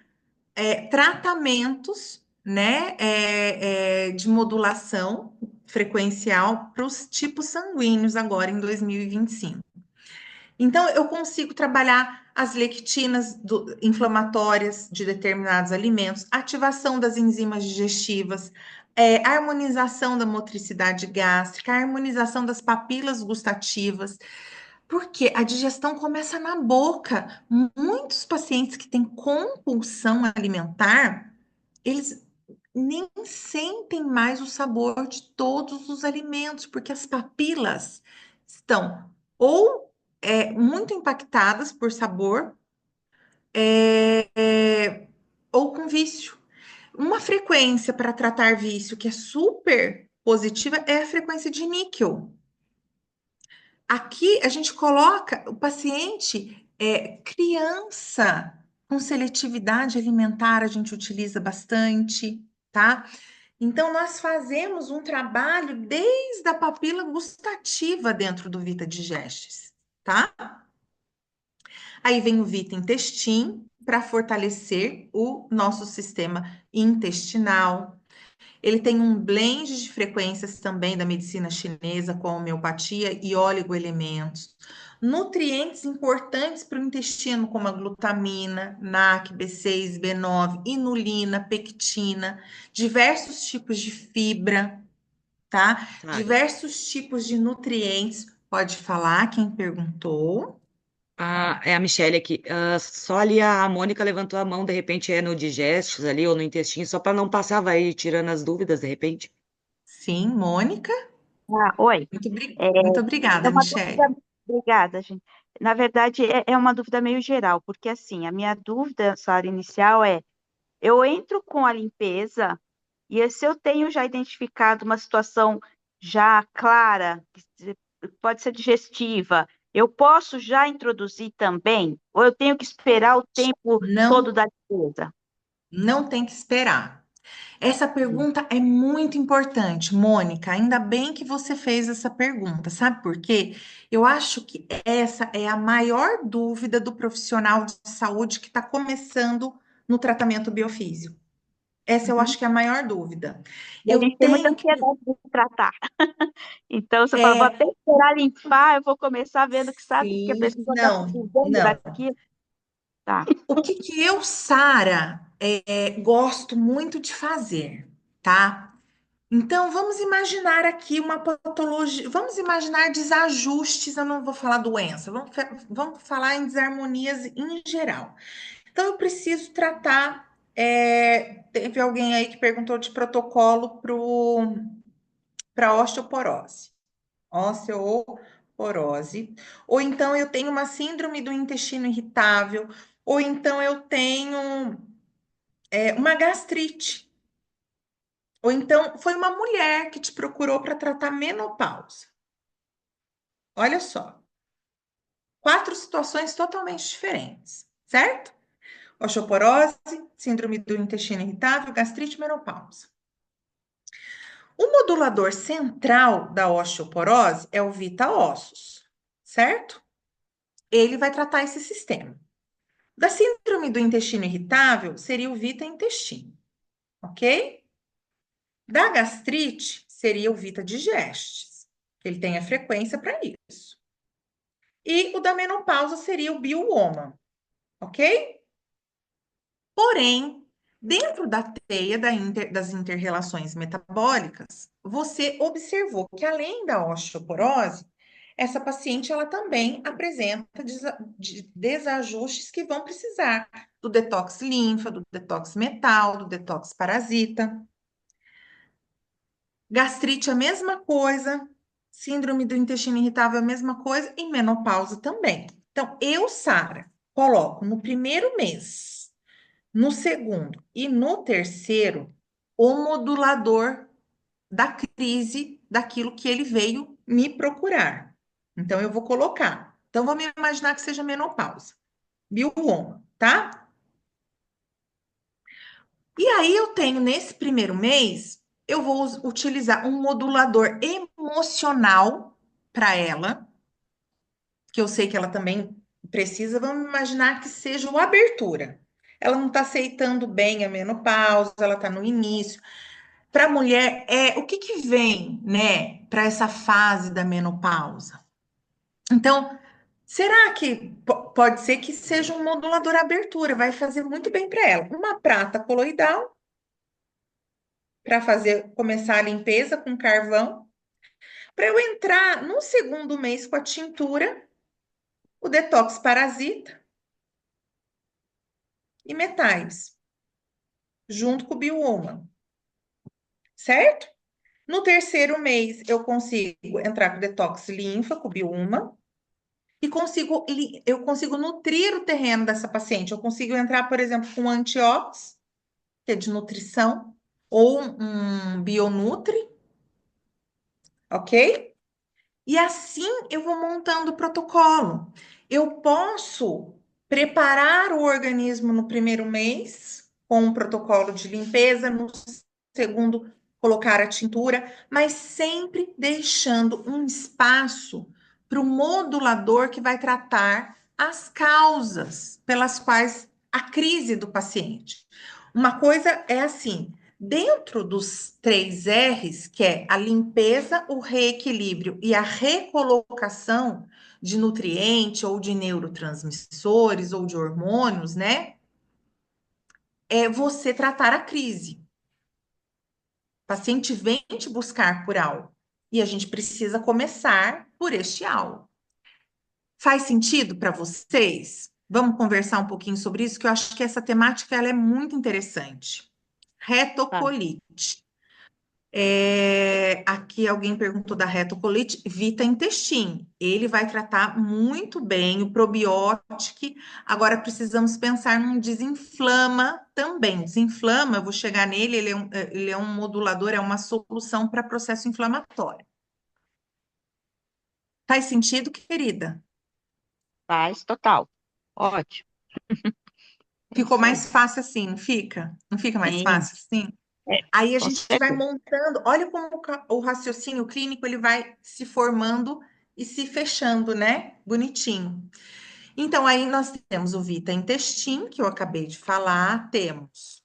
[SPEAKER 1] tratamentos, né, de modulação frequencial para os tipos sanguíneos agora em 2025. Então, eu consigo trabalhar as lectinas inflamatórias de determinados alimentos, ativação das enzimas digestivas, harmonização da motricidade gástrica, harmonização das papilas gustativas, porque a digestão começa na boca. Muitos pacientes que têm compulsão alimentar, eles nem sentem mais o sabor de todos os alimentos, porque as papilas estão ou muito impactadas por sabor, é, é, ou com vício. Uma frequência para tratar vício que é super positiva é a frequência de níquel. Aqui a gente coloca o paciente, criança com seletividade alimentar, a gente utiliza bastante, tá? Então, nós fazemos um trabalho desde a papila gustativa dentro do Vita Digestis, tá? Aí vem o Vita Intestim para fortalecer o nosso sistema intestinal. Ele tem um blend de frequências também da medicina chinesa com homeopatia e oligoelementos. Nutrientes importantes para o intestino, como a glutamina, NAC, B6, B9, inulina, pectina, diversos tipos de fibra, tá?
[SPEAKER 6] Tá.
[SPEAKER 1] Diversos tipos de nutrientes. Pode falar quem perguntou.
[SPEAKER 6] Ah, é a Michelle aqui. Ah, só ali a Mônica levantou a mão, de repente é no digestos ali ou no intestino, só para não passar, vai tirando as dúvidas, de repente.
[SPEAKER 1] Sim, Mônica.
[SPEAKER 7] Oi.
[SPEAKER 1] Muito
[SPEAKER 7] É
[SPEAKER 1] obrigada,
[SPEAKER 7] uma dúvida,
[SPEAKER 1] Michelle.
[SPEAKER 7] obrigada, gente. Na verdade, é uma dúvida meio geral, porque assim, a minha dúvida, Sara, inicial é, eu entro com a limpeza e se eu tenho já identificado uma situação já clara, pode ser digestiva, eu posso já introduzir também? Ou eu tenho que esperar o tempo todo
[SPEAKER 1] Não,
[SPEAKER 7] da limpeza?
[SPEAKER 1] não tem que esperar. Essa pergunta é muito importante, Mônica. Ainda bem que você fez essa pergunta. Sabe por quê? Eu acho que essa é a maior dúvida do profissional de saúde que está começando no tratamento biofísico. Essa eu
[SPEAKER 7] Uhum.
[SPEAKER 1] acho que é a maior dúvida.
[SPEAKER 7] E a
[SPEAKER 1] Eu
[SPEAKER 7] gente tem muita
[SPEAKER 1] tenho que.
[SPEAKER 7] ansiedade de tratar. Então, você fala, vou
[SPEAKER 1] É,
[SPEAKER 7] até esperar limpar, eu vou começar vendo que sabe o que a
[SPEAKER 1] sim,
[SPEAKER 7] pessoa está
[SPEAKER 1] não,
[SPEAKER 7] precisando
[SPEAKER 1] não.
[SPEAKER 7] daqui. Tá.
[SPEAKER 1] O que que eu, Sara, gosto muito de fazer, tá? Então, vamos imaginar aqui uma patologia, vamos imaginar desajustes, eu não vou falar doença, vamos falar em desarmonias em geral. Então, eu preciso tratar. Teve alguém aí que perguntou de protocolo para osteoporose. Osteoporose. Ou então eu tenho uma síndrome do intestino irritável, ou então eu tenho uma gastrite. Ou então foi uma mulher que te procurou para tratar menopausa. Olha só, 4 situações totalmente diferentes, certo? Osteoporose, síndrome do intestino irritável, gastrite, menopausa. O modulador central da osteoporose é o Vita-Ossos, certo? Ele vai tratar esse sistema. Da síndrome do intestino irritável seria o Vita-Intestino, ok? Da gastrite seria o Vita-Digestis, que ele tem a frequência para isso. E o da menopausa seria o Biowoma, ok? Porém, dentro da teia das interrelações metabólicas, você observou que além da osteoporose, essa paciente ela também apresenta desajustes que vão precisar do detox linfa, do detox metal, do detox parasita. Gastrite, a mesma coisa. Síndrome do intestino irritável, a mesma coisa. E menopausa também. Então, eu, Sara, coloco no primeiro mês, no segundo e no terceiro, o modulador da crise daquilo que ele veio me procurar. Então, eu vou colocar. Então, vamos imaginar que seja menopausa. Bioma, tá? E aí, eu tenho, nesse primeiro mês, eu vou utilizar um modulador emocional para ela, que eu sei que ela também precisa. Vamos imaginar que seja o abertura. Ela não está aceitando bem a menopausa, ela está no início. Para a mulher, o que que vem, né, para essa fase da menopausa? Então, será que pode ser que seja um modulador abertura? Vai fazer muito bem para ela. Uma prata coloidal para começar a limpeza com carvão. Para eu entrar no segundo mês com a tintura, o detox parasita e metais, junto com o Bioma, certo? No terceiro mês, eu consigo entrar com o detox linfa, com o Bioma, e eu consigo nutrir o terreno dessa paciente. Eu consigo entrar, por exemplo, com antiox, que é de nutrição, ou um Bionutri, ok? E assim eu vou montando o protocolo. Eu posso preparar o organismo no primeiro mês, com um protocolo de limpeza, no segundo, colocar a tintura, mas sempre deixando um espaço para o modulador que vai tratar as causas pelas quais a crise do paciente. Uma coisa é assim, dentro dos 3 R's, que é a limpeza, o reequilíbrio e a recolocação de nutriente ou de neurotransmissores ou de hormônios, né? É você tratar a crise. O paciente vem te buscar por algo e a gente precisa começar por este algo. Faz sentido para vocês? Vamos conversar um pouquinho sobre isso, que eu acho que essa temática ela é muito interessante.
[SPEAKER 7] Tá.
[SPEAKER 1] Retocolite. Aqui alguém perguntou da retocolite, Vita Intestine. Ele vai tratar muito bem o probiótico. Agora precisamos pensar num desinflama também. Desinflama, eu vou chegar nele, ele é um modulador, é uma solução para processo inflamatório. Faz sentido, querida?
[SPEAKER 7] Faz total. Ótimo. É
[SPEAKER 1] Ficou
[SPEAKER 7] isso aí.
[SPEAKER 1] mais fácil assim, não fica? Não fica mais
[SPEAKER 7] Sim,
[SPEAKER 1] fácil assim?
[SPEAKER 7] é,
[SPEAKER 1] Aí a
[SPEAKER 7] com
[SPEAKER 1] gente vai
[SPEAKER 7] certeza.
[SPEAKER 1] montando, olha como o raciocínio clínico ele vai se formando e se fechando, né? Bonitinho. Então, aí nós temos o Vita Intestino, que eu acabei de falar, temos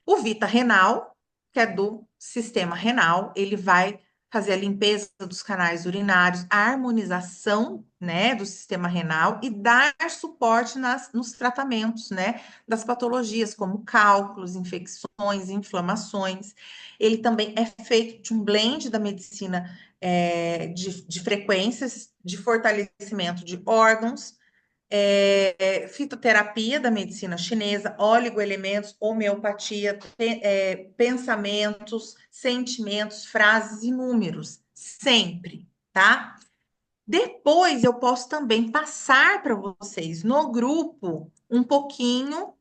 [SPEAKER 1] o Vita Renal, que é do sistema renal, ele vai fazer a limpeza dos canais urinários, a harmonização, né, do sistema renal e dar suporte nos tratamentos, né, das patologias como cálculos, infecções, inflamações. Ele também é feito de um blend da medicina de frequências, de fortalecimento de órgãos, fitoterapia da medicina chinesa, oligoelementos, homeopatia, pensamentos, sentimentos, frases e números, sempre, tá? Depois eu posso também passar para vocês no grupo um pouquinho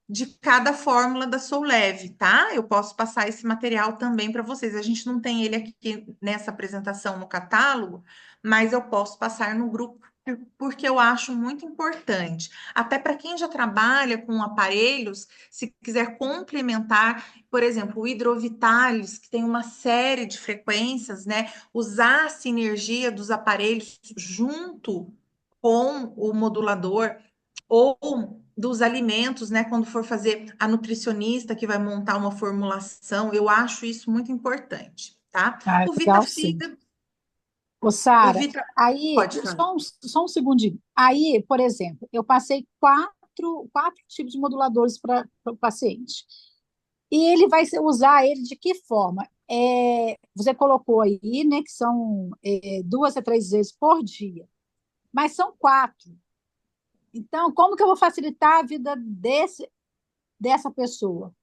[SPEAKER 1] de cada fórmula da Soul Leve, tá? Eu posso passar esse material também para vocês. A gente não tem ele aqui nessa apresentação no catálogo, mas eu posso passar no grupo porque eu acho muito importante. Até para quem já trabalha com aparelhos, se quiser complementar, por exemplo, o Hidrovitalis, que tem uma série de frequências, né? Usar a sinergia dos aparelhos junto com o modulador ou dos alimentos, né? Quando for fazer a nutricionista que vai montar uma formulação, eu acho isso muito importante, tá?
[SPEAKER 2] Ah,
[SPEAKER 1] O
[SPEAKER 2] legal, sim.
[SPEAKER 1] VitaFiga,
[SPEAKER 2] Ô,
[SPEAKER 1] o
[SPEAKER 2] Sara,
[SPEAKER 1] Vita,
[SPEAKER 2] aí,
[SPEAKER 1] pode falar.
[SPEAKER 2] só um segundinho. Aí, por exemplo, eu passei quatro tipos de moduladores para o paciente. E ele vai usar ele de que forma? Você colocou aí, né, que são 2 a 3 vezes por dia, mas são 4. Então, como que eu vou facilitar a vida dessa pessoa?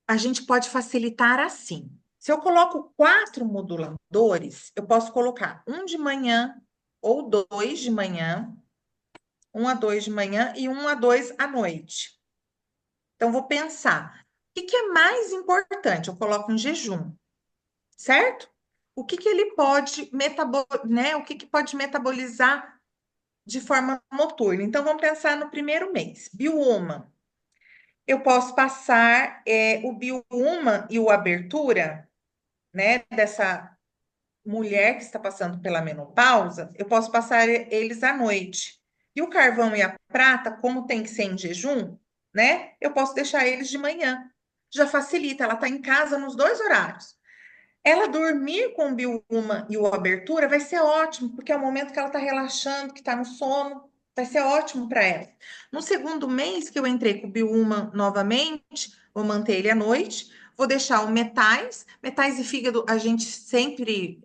[SPEAKER 1] A gente pode facilitar assim. Se eu coloco 4 moduladores, eu posso colocar um de manhã ou 2 de manhã, 1 a 2 de manhã e 1 a 2 à noite. Então, vou pensar, o que é mais importante? Eu coloco um jejum, certo? O que ele pode né? O que pode metabolizar de forma noturna? Então, vamos pensar no primeiro mês, Bioma. Eu posso passar o Bioma e o Abertura, né? Dessa mulher que está passando pela menopausa, eu posso passar eles à noite. E o carvão e a prata, como tem que ser em jejum, né? Eu posso deixar eles de manhã. Já facilita, ela está em casa nos 2 horários. Ela dormir com o Bioma e o Abertura vai ser ótimo, porque é o momento que ela está relaxando, que está no sono, vai ser ótimo para ela. No segundo mês que eu entrei com o Bioma novamente, vou manter ele à noite, vou deixar o metais e fígado, a gente sempre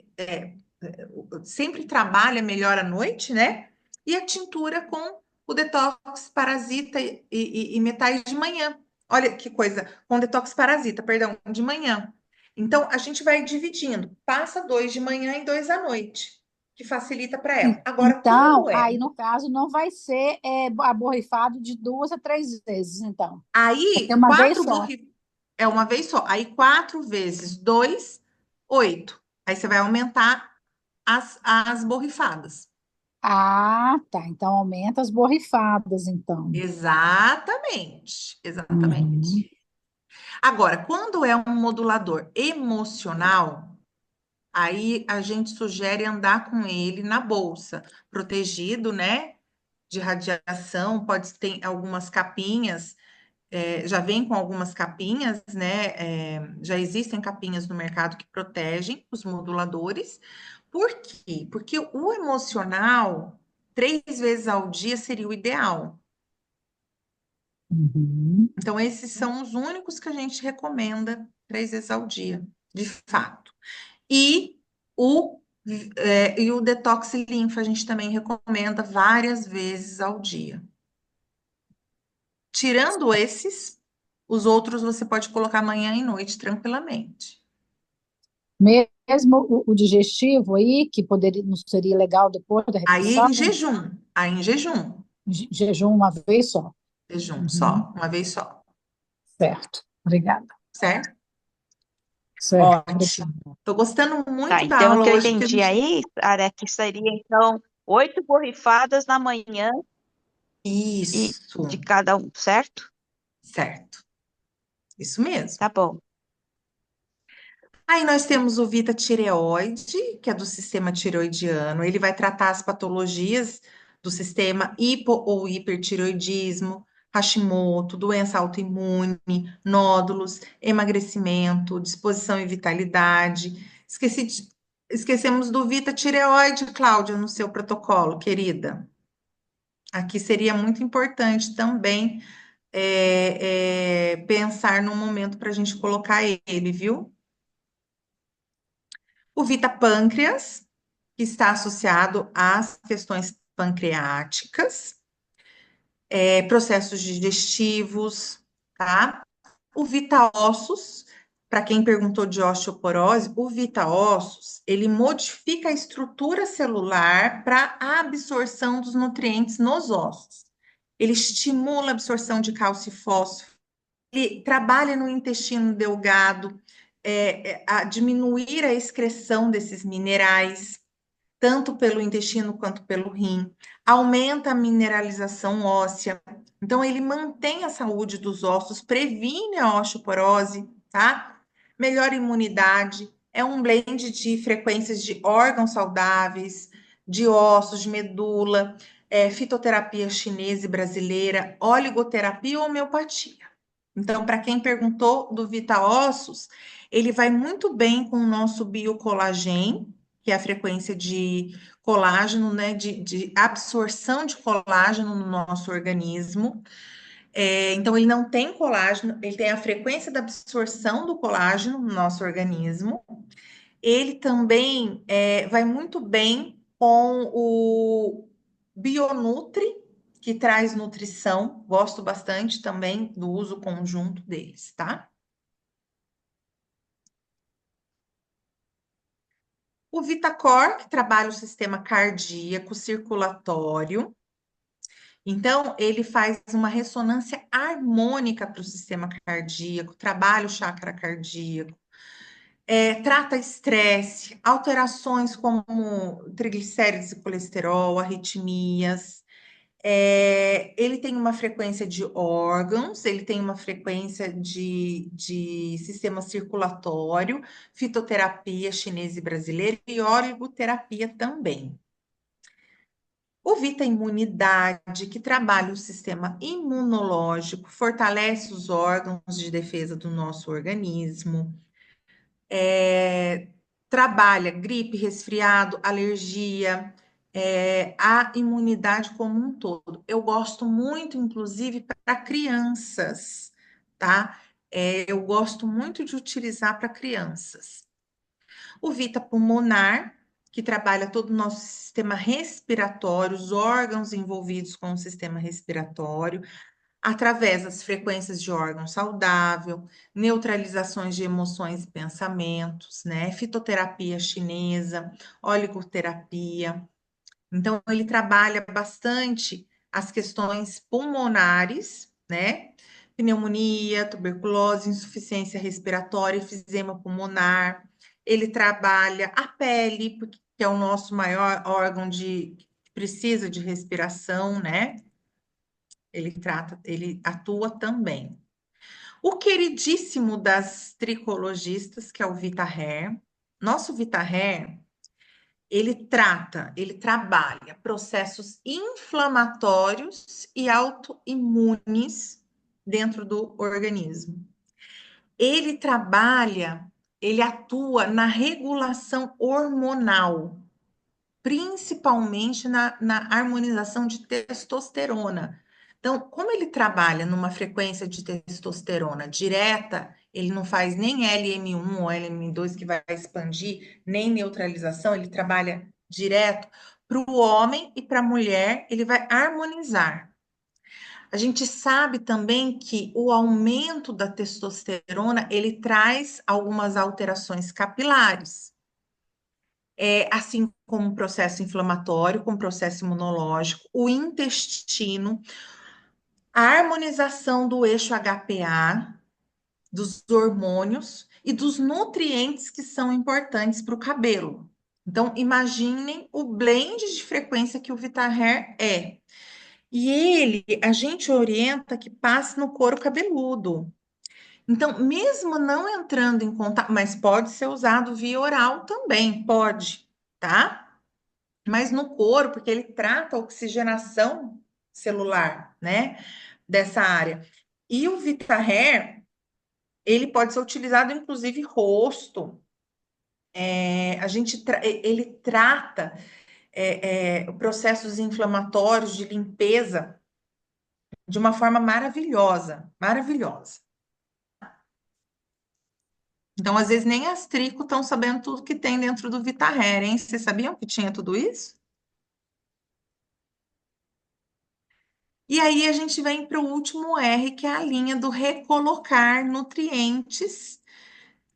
[SPEAKER 1] trabalha melhor à noite, né? E a tintura com o detox parasita e metais de manhã. Olha que coisa, com detox parasita, perdão, de manhã. Então, a gente vai dividindo. Passa 2 de manhã e 2 à noite, que facilita para ela. Agora,
[SPEAKER 2] Então,
[SPEAKER 1] quando é?
[SPEAKER 2] aí no caso, não vai ser aborrifado de 2 a 3 vezes, então. Vai ser
[SPEAKER 1] Aí,
[SPEAKER 2] uma vez
[SPEAKER 1] 4
[SPEAKER 2] só.
[SPEAKER 1] é uma vez só. Aí, 4 vezes 2, 8. Aí, você vai aumentar as borrifadas.
[SPEAKER 2] Ah, tá. Então aumenta as borrifadas, então.
[SPEAKER 1] Exatamente, exatamente.
[SPEAKER 2] Uhum.
[SPEAKER 1] Agora, quando é um modulador emocional, aí a gente sugere andar com ele na bolsa, protegido, né? De radiação, pode ter algumas capinhas, já vem com algumas capinhas, né? Já existem capinhas no mercado que protegem os moduladores. Por quê? Porque o emocional, 3 vezes ao dia seria o ideal.
[SPEAKER 2] Uhum.
[SPEAKER 1] Então, esses são os únicos que a gente recomenda 3 vezes ao dia, de fato. E o, e o detox linfa a gente também recomenda várias vezes ao dia. Tirando esses, os outros você pode colocar manhã e noite tranquilamente.
[SPEAKER 2] Mesmo o digestivo aí, que poderia, não seria legal depois da
[SPEAKER 1] Aí
[SPEAKER 2] refeição,
[SPEAKER 1] em jejum, aí em jejum,
[SPEAKER 2] jejum uma vez só.
[SPEAKER 1] jejum
[SPEAKER 2] Uhum.
[SPEAKER 1] só, uma vez só,
[SPEAKER 2] Certo. Obrigada.
[SPEAKER 1] certo?
[SPEAKER 2] Certo, obrigada.
[SPEAKER 1] Ótimo. Tô gostando
[SPEAKER 7] Tá,
[SPEAKER 1] muito da
[SPEAKER 7] então o
[SPEAKER 1] aula
[SPEAKER 7] que eu
[SPEAKER 1] hoje, porque a
[SPEAKER 7] entendi
[SPEAKER 1] gente...
[SPEAKER 7] aí, Ara, que seria então 8 borrifadas na manhã e
[SPEAKER 1] Isso,
[SPEAKER 7] de cada um, certo?
[SPEAKER 1] certo. Isso mesmo.
[SPEAKER 7] Tá bom.
[SPEAKER 1] Aí nós temos o Vita Tireoide, que é do sistema tireoidiano. Ele vai tratar as patologias do sistema hipo ou hipertireoidismo, Hashimoto, doença autoimune, nódulos, emagrecimento, disposição e vitalidade, Esqueci esquecemos do Vita tireoide, Cláudia, no seu protocolo, querida. Aqui seria muito importante também pensar no momento para a gente colocar ele, viu? O Vita pâncreas, que está associado às questões pancreáticas, processos digestivos, tá? O Vita ossos, para quem perguntou de osteoporose, o Vita ossos, ele modifica a estrutura celular para a absorção dos nutrientes nos ossos. Ele estimula a absorção de cálcio e fósforo, ele trabalha no intestino delgado, a diminuir a excreção desses minerais, tanto pelo intestino quanto pelo rim, aumenta a mineralização óssea. Então, ele mantém a saúde dos ossos, previne a osteoporose, tá? Melhora a imunidade, é um blend de frequências de órgãos saudáveis, de ossos, de medula, fitoterapia chinesa e brasileira, oligoterapia e homeopatia. Então, para quem perguntou do Vita Ossos, ele vai muito bem com o nosso biocolagem, que é a frequência de colágeno, né, de absorção de colágeno no nosso organismo. Então, ele não tem colágeno, ele tem a frequência da absorção do colágeno no nosso organismo. Ele também vai muito bem com o Bionutri, que traz nutrição. Gosto bastante também do uso conjunto deles, tá? O Vitacor, que trabalha o sistema cardíaco, circulatório. Então, ele faz uma ressonância harmônica para o sistema cardíaco, trabalha o chakra cardíaco, trata estresse, alterações como triglicérides e colesterol, arritmias. Ele tem uma frequência de órgãos, ele tem uma frequência de sistema circulatório, fitoterapia chinesa e brasileira e oligoterapia também. O Vita Imunidade, que trabalha o sistema imunológico, fortalece os órgãos de defesa do nosso organismo, trabalha gripe, resfriado, alergia, a imunidade como um todo. Eu gosto muito, inclusive, para crianças, tá? Eu gosto muito de utilizar para crianças. O Vita Pulmonar, que trabalha todo o nosso sistema respiratório, os órgãos envolvidos com o sistema respiratório, através das frequências de órgão saudável, neutralizações de emoções e pensamentos, né? Fitoterapia chinesa, oligoterapia. Então, ele trabalha bastante as questões pulmonares, né? Pneumonia, tuberculose, insuficiência respiratória, efizema pulmonar. Ele trabalha a pele, porque é o nosso maior órgão que precisa de respiração, né? Ele atua também. O queridíssimo das tricologistas, que é o VitaHair. Nosso VitaHair, ele trabalha processos inflamatórios e autoimunes dentro do organismo. Ele atua na regulação hormonal, principalmente na harmonização de testosterona. Então, como ele trabalha numa frequência de testosterona direta, ele não faz nem LM1 ou LM2 que vai expandir, nem neutralização, ele trabalha direto para o homem e para a mulher, ele vai harmonizar. A gente sabe também que o aumento da testosterona, ele traz algumas alterações capilares, assim como o processo inflamatório, como o processo imunológico, o intestino, a harmonização do eixo HPA, dos hormônios e dos nutrientes que são importantes para o cabelo. Então, imaginem o blend de frequência que o VitaHair é. E a gente orienta que passe no couro cabeludo. Então, mesmo não entrando em contato, mas pode ser usado via oral também, pode, tá? Mas no couro, porque ele trata a oxigenação celular, né, dessa área. E o VitaHair, ele pode ser utilizado, inclusive, rosto, ele trata processos inflamatórios de limpeza de uma forma maravilhosa, maravilhosa. Então, às vezes, nem as trico estão sabendo tudo que tem dentro do VitaHair, hein? Vocês sabiam que tinha tudo isso? E aí a gente vem para o último R, que é a linha do recolocar nutrientes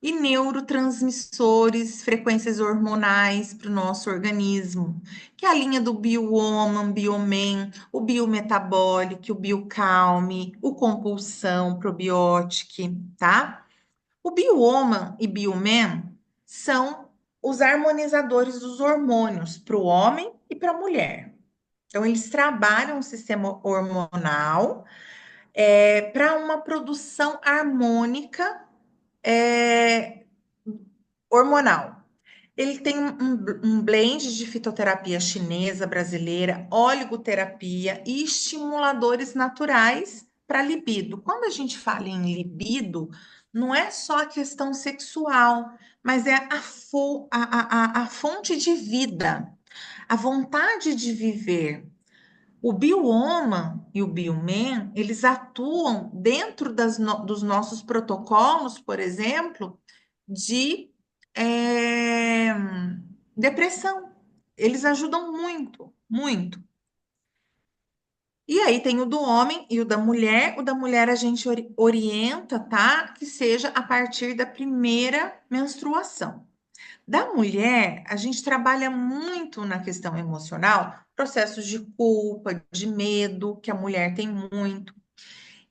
[SPEAKER 1] e neurotransmissores, frequências hormonais para o nosso organismo, que é a linha do Biowoman, Bioman, o Biometabolic, o Biocalme, o Compulsão, Probiotic, tá? O Biowoman e Bioman são os harmonizadores dos hormônios para o homem e para a mulher. Então, eles trabalham o sistema hormonal para uma produção harmônica hormonal. Ele tem um blend de fitoterapia chinesa, brasileira, oligoterapia e estimuladores naturais para libido. Quando a gente fala em libido, não é só a questão sexual, mas é a fonte de vida, a vontade de viver. O Biowoman e o Bioman, eles atuam dentro dos nossos protocolos, por exemplo, de é, depressão. Eles ajudam muito, muito. E aí tem o do homem e o da mulher. O da mulher a gente orienta, tá? Que seja a partir da primeira menstruação. Da mulher, a gente trabalha muito na questão emocional, processos de culpa, de medo, que a mulher tem muito.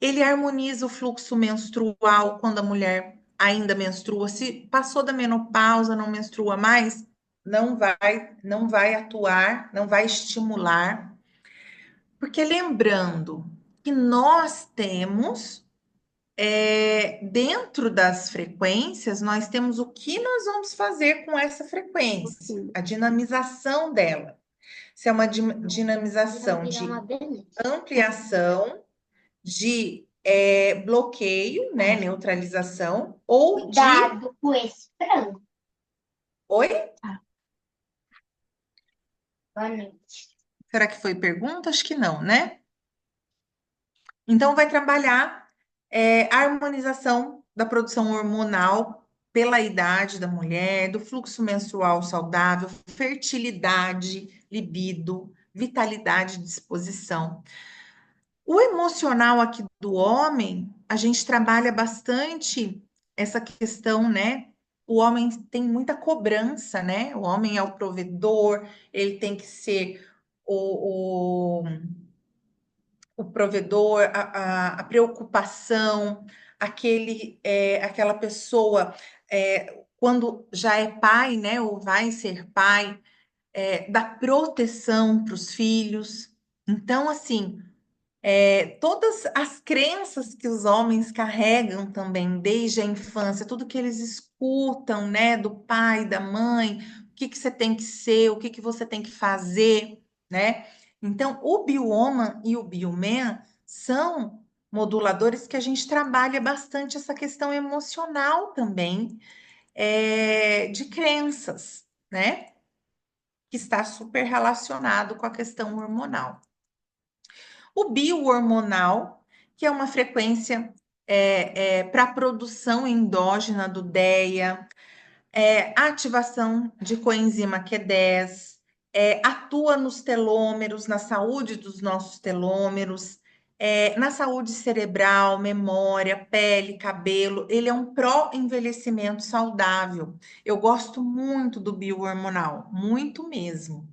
[SPEAKER 1] Ele harmoniza o fluxo menstrual quando a mulher ainda menstrua. Se passou da menopausa, não menstrua mais, não vai atuar, não vai estimular. Porque lembrando que nós temos dentro das frequências, nós temos o que nós vamos fazer com essa frequência, a dinamização dela. Se é uma dinamização de ampliação, de bloqueio, né, neutralização, ou de...
[SPEAKER 8] Cuidado com esse frango.
[SPEAKER 1] Oi?
[SPEAKER 8] Boa noite.
[SPEAKER 1] Será que foi pergunta? Acho que não, né? Então, vai trabalhar a harmonização da produção hormonal pela idade da mulher, do fluxo menstrual saudável, fertilidade, libido, vitalidade e disposição. O emocional aqui do homem, a gente trabalha bastante essa questão, né? O homem tem muita cobrança, né? O homem é o provedor, ele tem que ser o provedor, a preocupação, aquela pessoa, quando já é pai, né, ou vai ser pai, da proteção para os filhos. Então, assim, todas as crenças que os homens carregam também desde a infância, tudo que eles escutam, né, do pai, da mãe, o que que você tem que ser, o que que você tem que fazer, né? Então, o Biowoman e o Bioman são moduladores que a gente trabalha bastante essa questão emocional também, de crenças, né? Que está super relacionado com a questão hormonal. O biohormonal, que é uma frequência para a produção endógena do DEA, ativação de coenzima Q10, atua nos telômeros, na saúde dos nossos telômeros, na saúde cerebral, memória, pele, cabelo. Ele é um pró-envelhecimento saudável. Eu gosto muito do biohormonal, muito mesmo.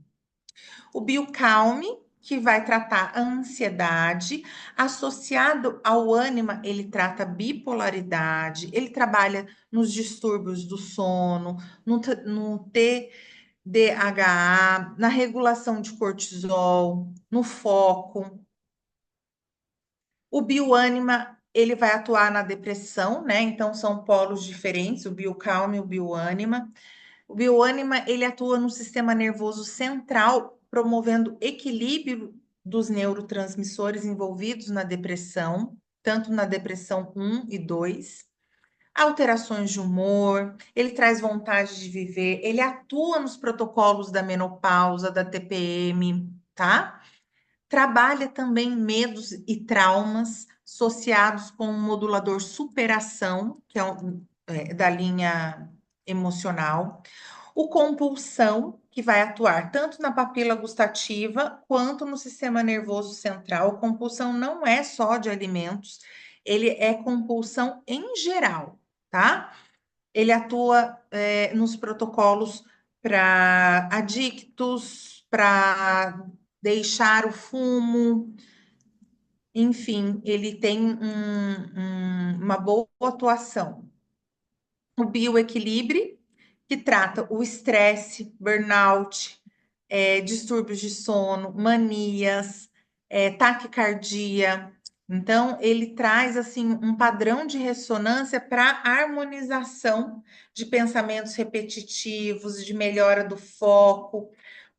[SPEAKER 1] O Biocalme, que vai tratar a ansiedade, associado ao ânima, ele trata bipolaridade, ele trabalha nos distúrbios do sono, no TDAH, na regulação de cortisol, no foco. O bioânima, ele vai atuar na depressão, né? Então, são polos diferentes, o biocalme e o bioânima. O bioânima, ele atua no sistema nervoso central, promovendo equilíbrio dos neurotransmissores envolvidos na depressão, tanto na depressão 1 e 2. alterações de humor, ele traz vontade de viver, ele atua nos protocolos da menopausa, da TPM, tá? Trabalha também medos e traumas associados com o modulador superação, que é, da linha emocional. O compulsão, que vai atuar tanto na papila gustativa quanto no sistema nervoso central. O compulsão não é só de alimentos, ele é compulsão em geral, tá? Ele atua nos protocolos para adictos, para deixar o fumo, enfim, ele tem uma boa atuação. O bioequilíbrio, que trata o estresse, burnout, distúrbios de sono, manias, taquicardia. Então, ele traz assim um padrão de ressonância para harmonização de pensamentos repetitivos, de melhora do foco,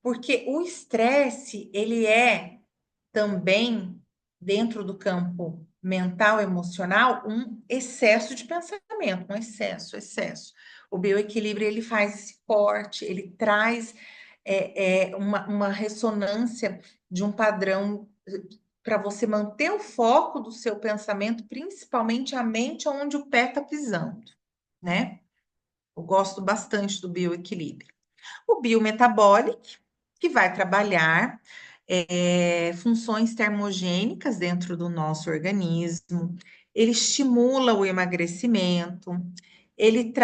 [SPEAKER 1] porque o estresse, ele é também, dentro do campo mental, emocional, um excesso de pensamento, um excesso. O bioequilíbrio, ele faz esse corte, ele traz uma ressonância de um padrão para você manter o foco do seu pensamento, principalmente a mente onde o pé está pisando, né? Eu gosto bastante do bioequilíbrio. O biometabólico, que vai trabalhar funções termogênicas dentro do nosso organismo, ele estimula o emagrecimento, ele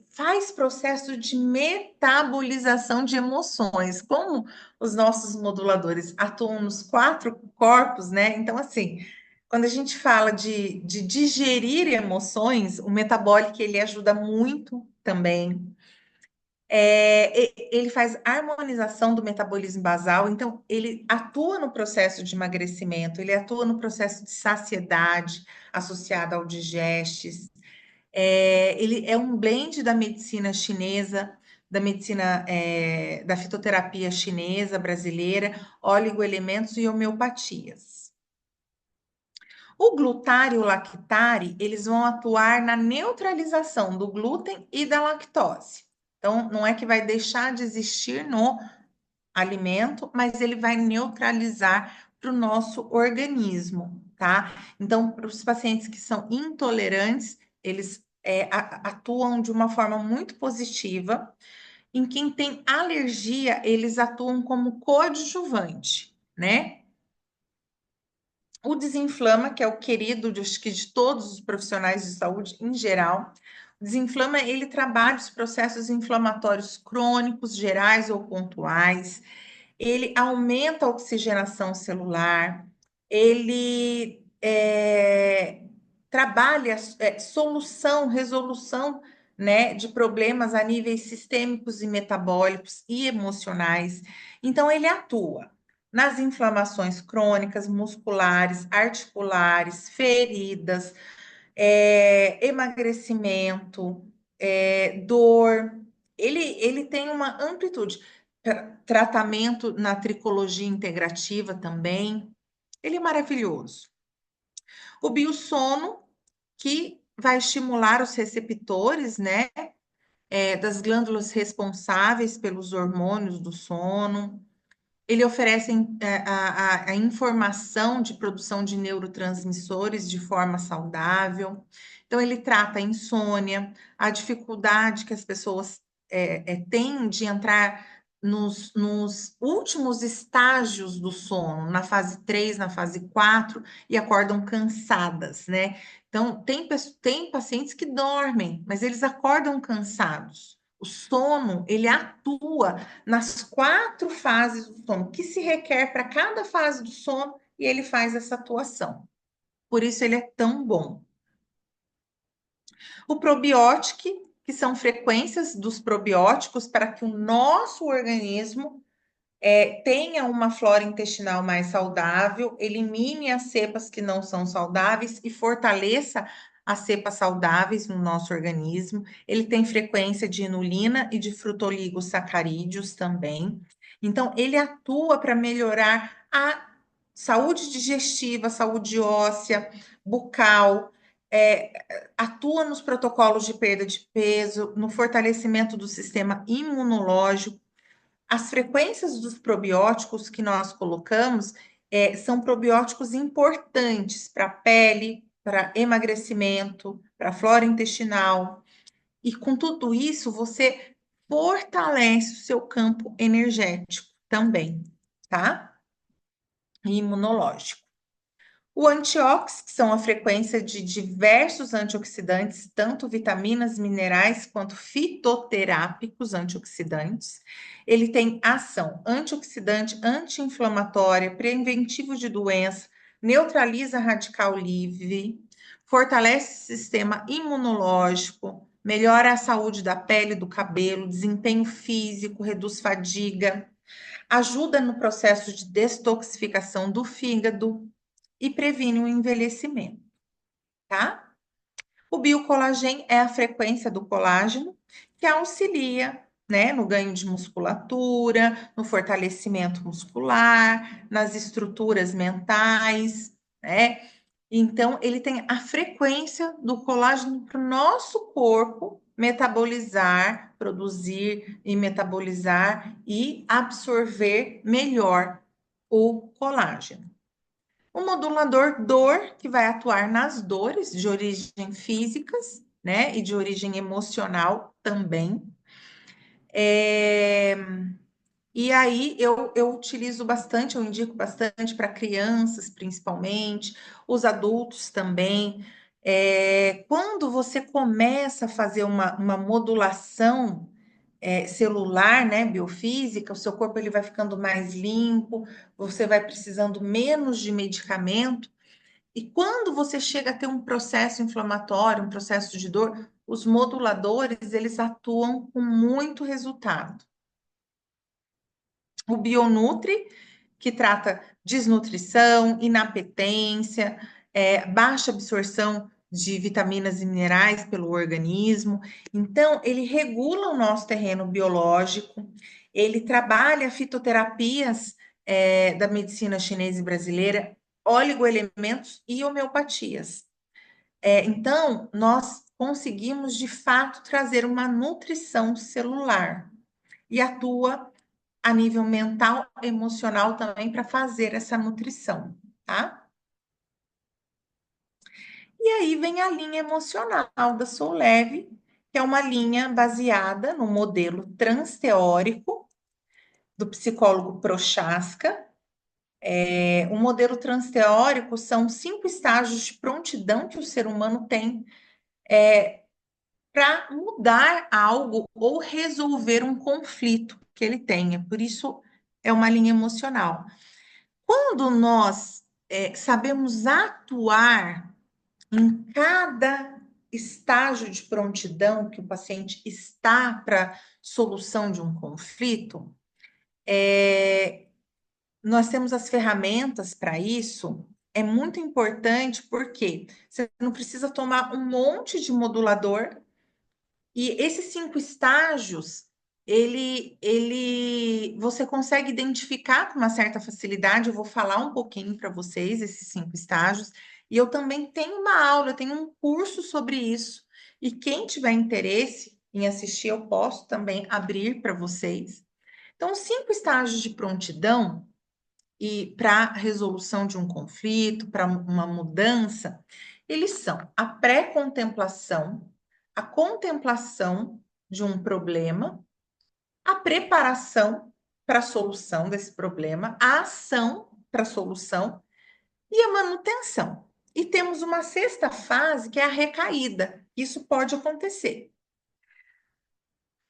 [SPEAKER 1] faz processo de metabolização de emoções, como os nossos moduladores atuam nos 4 corpos, né? Então, assim, quando a gente fala de digerir emoções, o metabólico ele ajuda muito também. Ele faz harmonização do metabolismo basal, então ele atua no processo de emagrecimento, ele atua no processo de saciedade associado ao digestes. Ele é um blend da medicina chinesa, da medicina da fitoterapia chinesa, brasileira, oligoelementos e homeopatias. O glutário e o lactare, eles vão atuar na neutralização do glúten e da lactose. Então, não é que vai deixar de existir no alimento, mas ele vai neutralizar para o nosso organismo, tá? Então, para os pacientes que são intolerantes, eles atuam de uma forma muito positiva. Em quem tem alergia, eles atuam como coadjuvante, né? O desinflama, que é o querido acho que de todos os profissionais de saúde em geral. O desinflama, ele trabalha os processos inflamatórios crônicos, gerais ou pontuais. Ele aumenta a oxigenação celular. Ele trabalha solução, resolução, né, de problemas a níveis sistêmicos e metabólicos e emocionais. Então, ele atua nas inflamações crônicas, musculares, articulares, feridas, emagrecimento, dor. Ele tem uma amplitude. Tratamento na tricologia integrativa também. Ele é maravilhoso. O biossono, que vai estimular os receptores, né, das glândulas responsáveis pelos hormônios do sono. Ele oferece a informação de produção de neurotransmissores de forma saudável. Então, ele trata a insônia, a dificuldade que as pessoas têm de entrar nos últimos estágios do sono, na fase 3, na fase 4, e acordam cansadas, né? Então, tem pacientes que dormem, mas eles acordam cansados. O sono, ele atua nas 4 fases do sono, que se requer para cada fase do sono, e ele faz essa atuação. Por isso ele é tão bom. O probiótico, que são frequências dos probióticos para que o nosso organismo tenha uma flora intestinal mais saudável, elimine as cepas que não são saudáveis e fortaleça as cepas saudáveis no nosso organismo. Ele tem frequência de inulina e de frutoligosacarídeos também. Então, ele atua para melhorar a saúde digestiva, saúde óssea, bucal, atua nos protocolos de perda de peso, no fortalecimento do sistema imunológico. As frequências dos probióticos que nós colocamos são probióticos importantes para a pele, para emagrecimento, para a flora intestinal. E com tudo isso, você fortalece o seu campo energético também, tá? E imunológico. O antiox, que são a frequência de diversos antioxidantes, tanto vitaminas, minerais, quanto fitoterápicos antioxidantes. Ele tem ação antioxidante, anti-inflamatória, preventivo de doença, neutraliza radical livre, fortalece o sistema imunológico, melhora a saúde da pele, do cabelo, desempenho físico, reduz fadiga, ajuda no processo de detoxificação do fígado, e previne o envelhecimento, tá? O biocolagem é a frequência do colágeno que auxilia, né, no ganho de musculatura, no fortalecimento muscular, nas estruturas mentais, né? Então, ele tem a frequência do colágeno para o nosso corpo metabolizar, produzir e metabolizar e absorver melhor o colágeno. O modulador dor, que vai atuar nas dores de origem físicas, né, e de origem emocional também. E aí eu utilizo bastante, eu indico bastante para crianças, principalmente, os adultos também. Quando você começa a fazer uma modulação celular, né, biofísica, o seu corpo ele vai ficando mais limpo, você vai precisando menos de medicamento. E quando você chega a ter um processo inflamatório, um processo de dor, os moduladores, eles atuam com muito resultado. O Bionutri, que trata desnutrição, inapetência, baixa absorção de vitaminas e minerais pelo organismo. Então, ele regula o nosso terreno biológico, ele trabalha fitoterapias da medicina chinesa e brasileira, oligoelementos e homeopatias. Então, nós conseguimos, de fato, trazer uma nutrição celular e atua a nível mental, emocional também para fazer essa nutrição, tá? E aí vem a linha emocional da Sou Leve, que é uma linha baseada no modelo transteórico do psicólogo Prochaska. O modelo transteórico são 5 estágios de prontidão que o ser humano tem para mudar algo ou resolver um conflito que ele tenha. Por isso, é uma linha emocional. Quando nós sabemos atuar em cada estágio de prontidão que o paciente está para solução de um conflito, nós temos as ferramentas para isso. É muito importante porque você não precisa tomar um monte de modulador. E esses 5 estágios, você consegue identificar com uma certa facilidade. Eu vou falar um pouquinho para vocês, esses 5 estágios. E eu também tenho uma aula, eu tenho um curso sobre isso. E quem tiver interesse em assistir, eu posso também abrir para vocês. Então, os 5 estágios de prontidão e para resolução de um conflito, para uma mudança, eles são a pré-contemplação, a contemplação de um problema, a preparação para a solução desse problema, a ação para a solução e a manutenção. E temos uma 6ª fase, que é a recaída. Isso pode acontecer.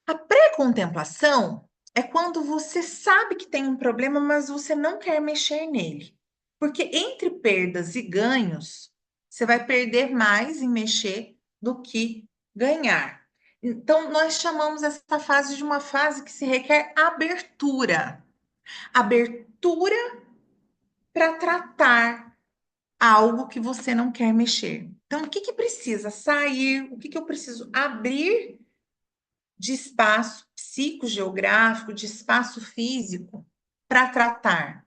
[SPEAKER 1] A pré-contemplação é quando você sabe que tem um problema, mas você não quer mexer nele. Porque entre perdas e ganhos, você vai perder mais em mexer do que ganhar. Então, nós chamamos essa fase de uma fase que se requer abertura. Abertura para tratar algo que você não quer mexer. Então, o que precisa sair? O que eu preciso abrir de espaço psicogeográfico, de espaço físico para tratar?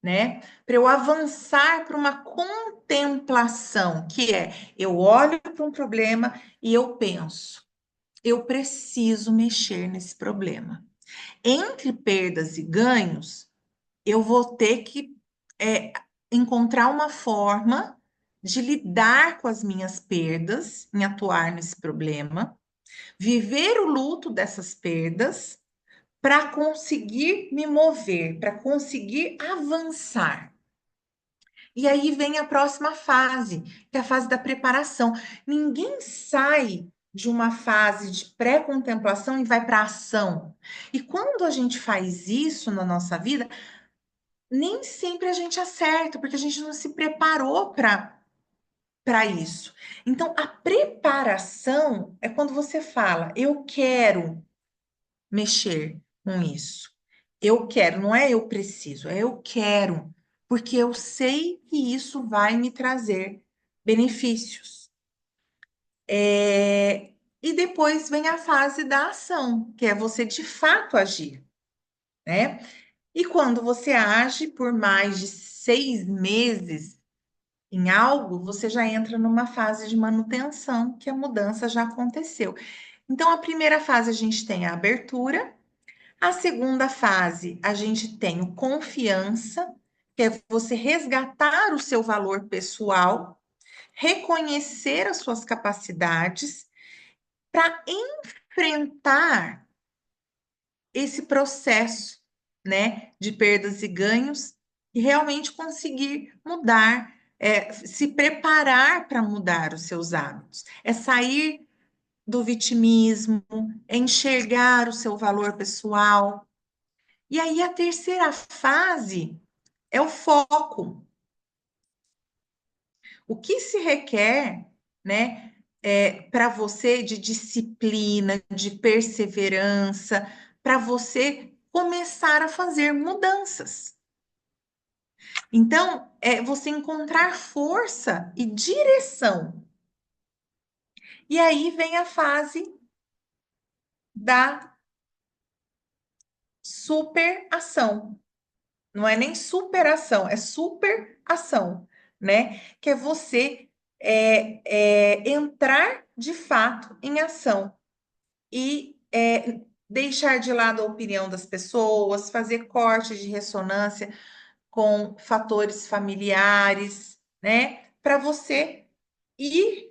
[SPEAKER 1] né? Para eu avançar para uma contemplação, que é eu olho para um problema e eu penso, eu preciso mexer nesse problema. Entre perdas e ganhos, eu vou ter que é, encontrar uma forma de lidar com as minhas perdas, em atuar nesse problema, viver o luto dessas perdas para conseguir me mover, para conseguir avançar. E aí vem a próxima fase, que é a fase da preparação. Ninguém sai de uma fase de pré-contemplação e vai para a ação. E quando a gente faz isso na nossa vida, nem sempre a gente acerta, porque a gente não se preparou para isso. Então, a preparação é quando você fala, eu quero mexer com isso. Eu quero, não é eu preciso, é eu quero, porque eu sei que isso vai me trazer benefícios. E depois vem a fase da ação, que é você de fato agir, né? E quando você age por mais de 6 meses em algo, você já entra numa fase de manutenção, que a mudança já aconteceu. Então, a primeira fase a gente tem a abertura. A segunda fase, a gente tem o confiança, que é você resgatar o seu valor pessoal, reconhecer as suas capacidades para enfrentar esse processo, né, de perdas e ganhos e realmente conseguir mudar, se preparar para mudar os seus hábitos. É sair do vitimismo, é enxergar o seu valor pessoal. E aí a terceira fase é o foco. O que se requer, né, para você de disciplina, de perseverança, para você começar a fazer mudanças. Então, é você encontrar força e direção. E aí vem a fase da superação. Não é nem superação, é superação, né? Que é você entrar de fato em ação e deixar de lado a opinião das pessoas, fazer corte de ressonância com fatores familiares, né? Para você ir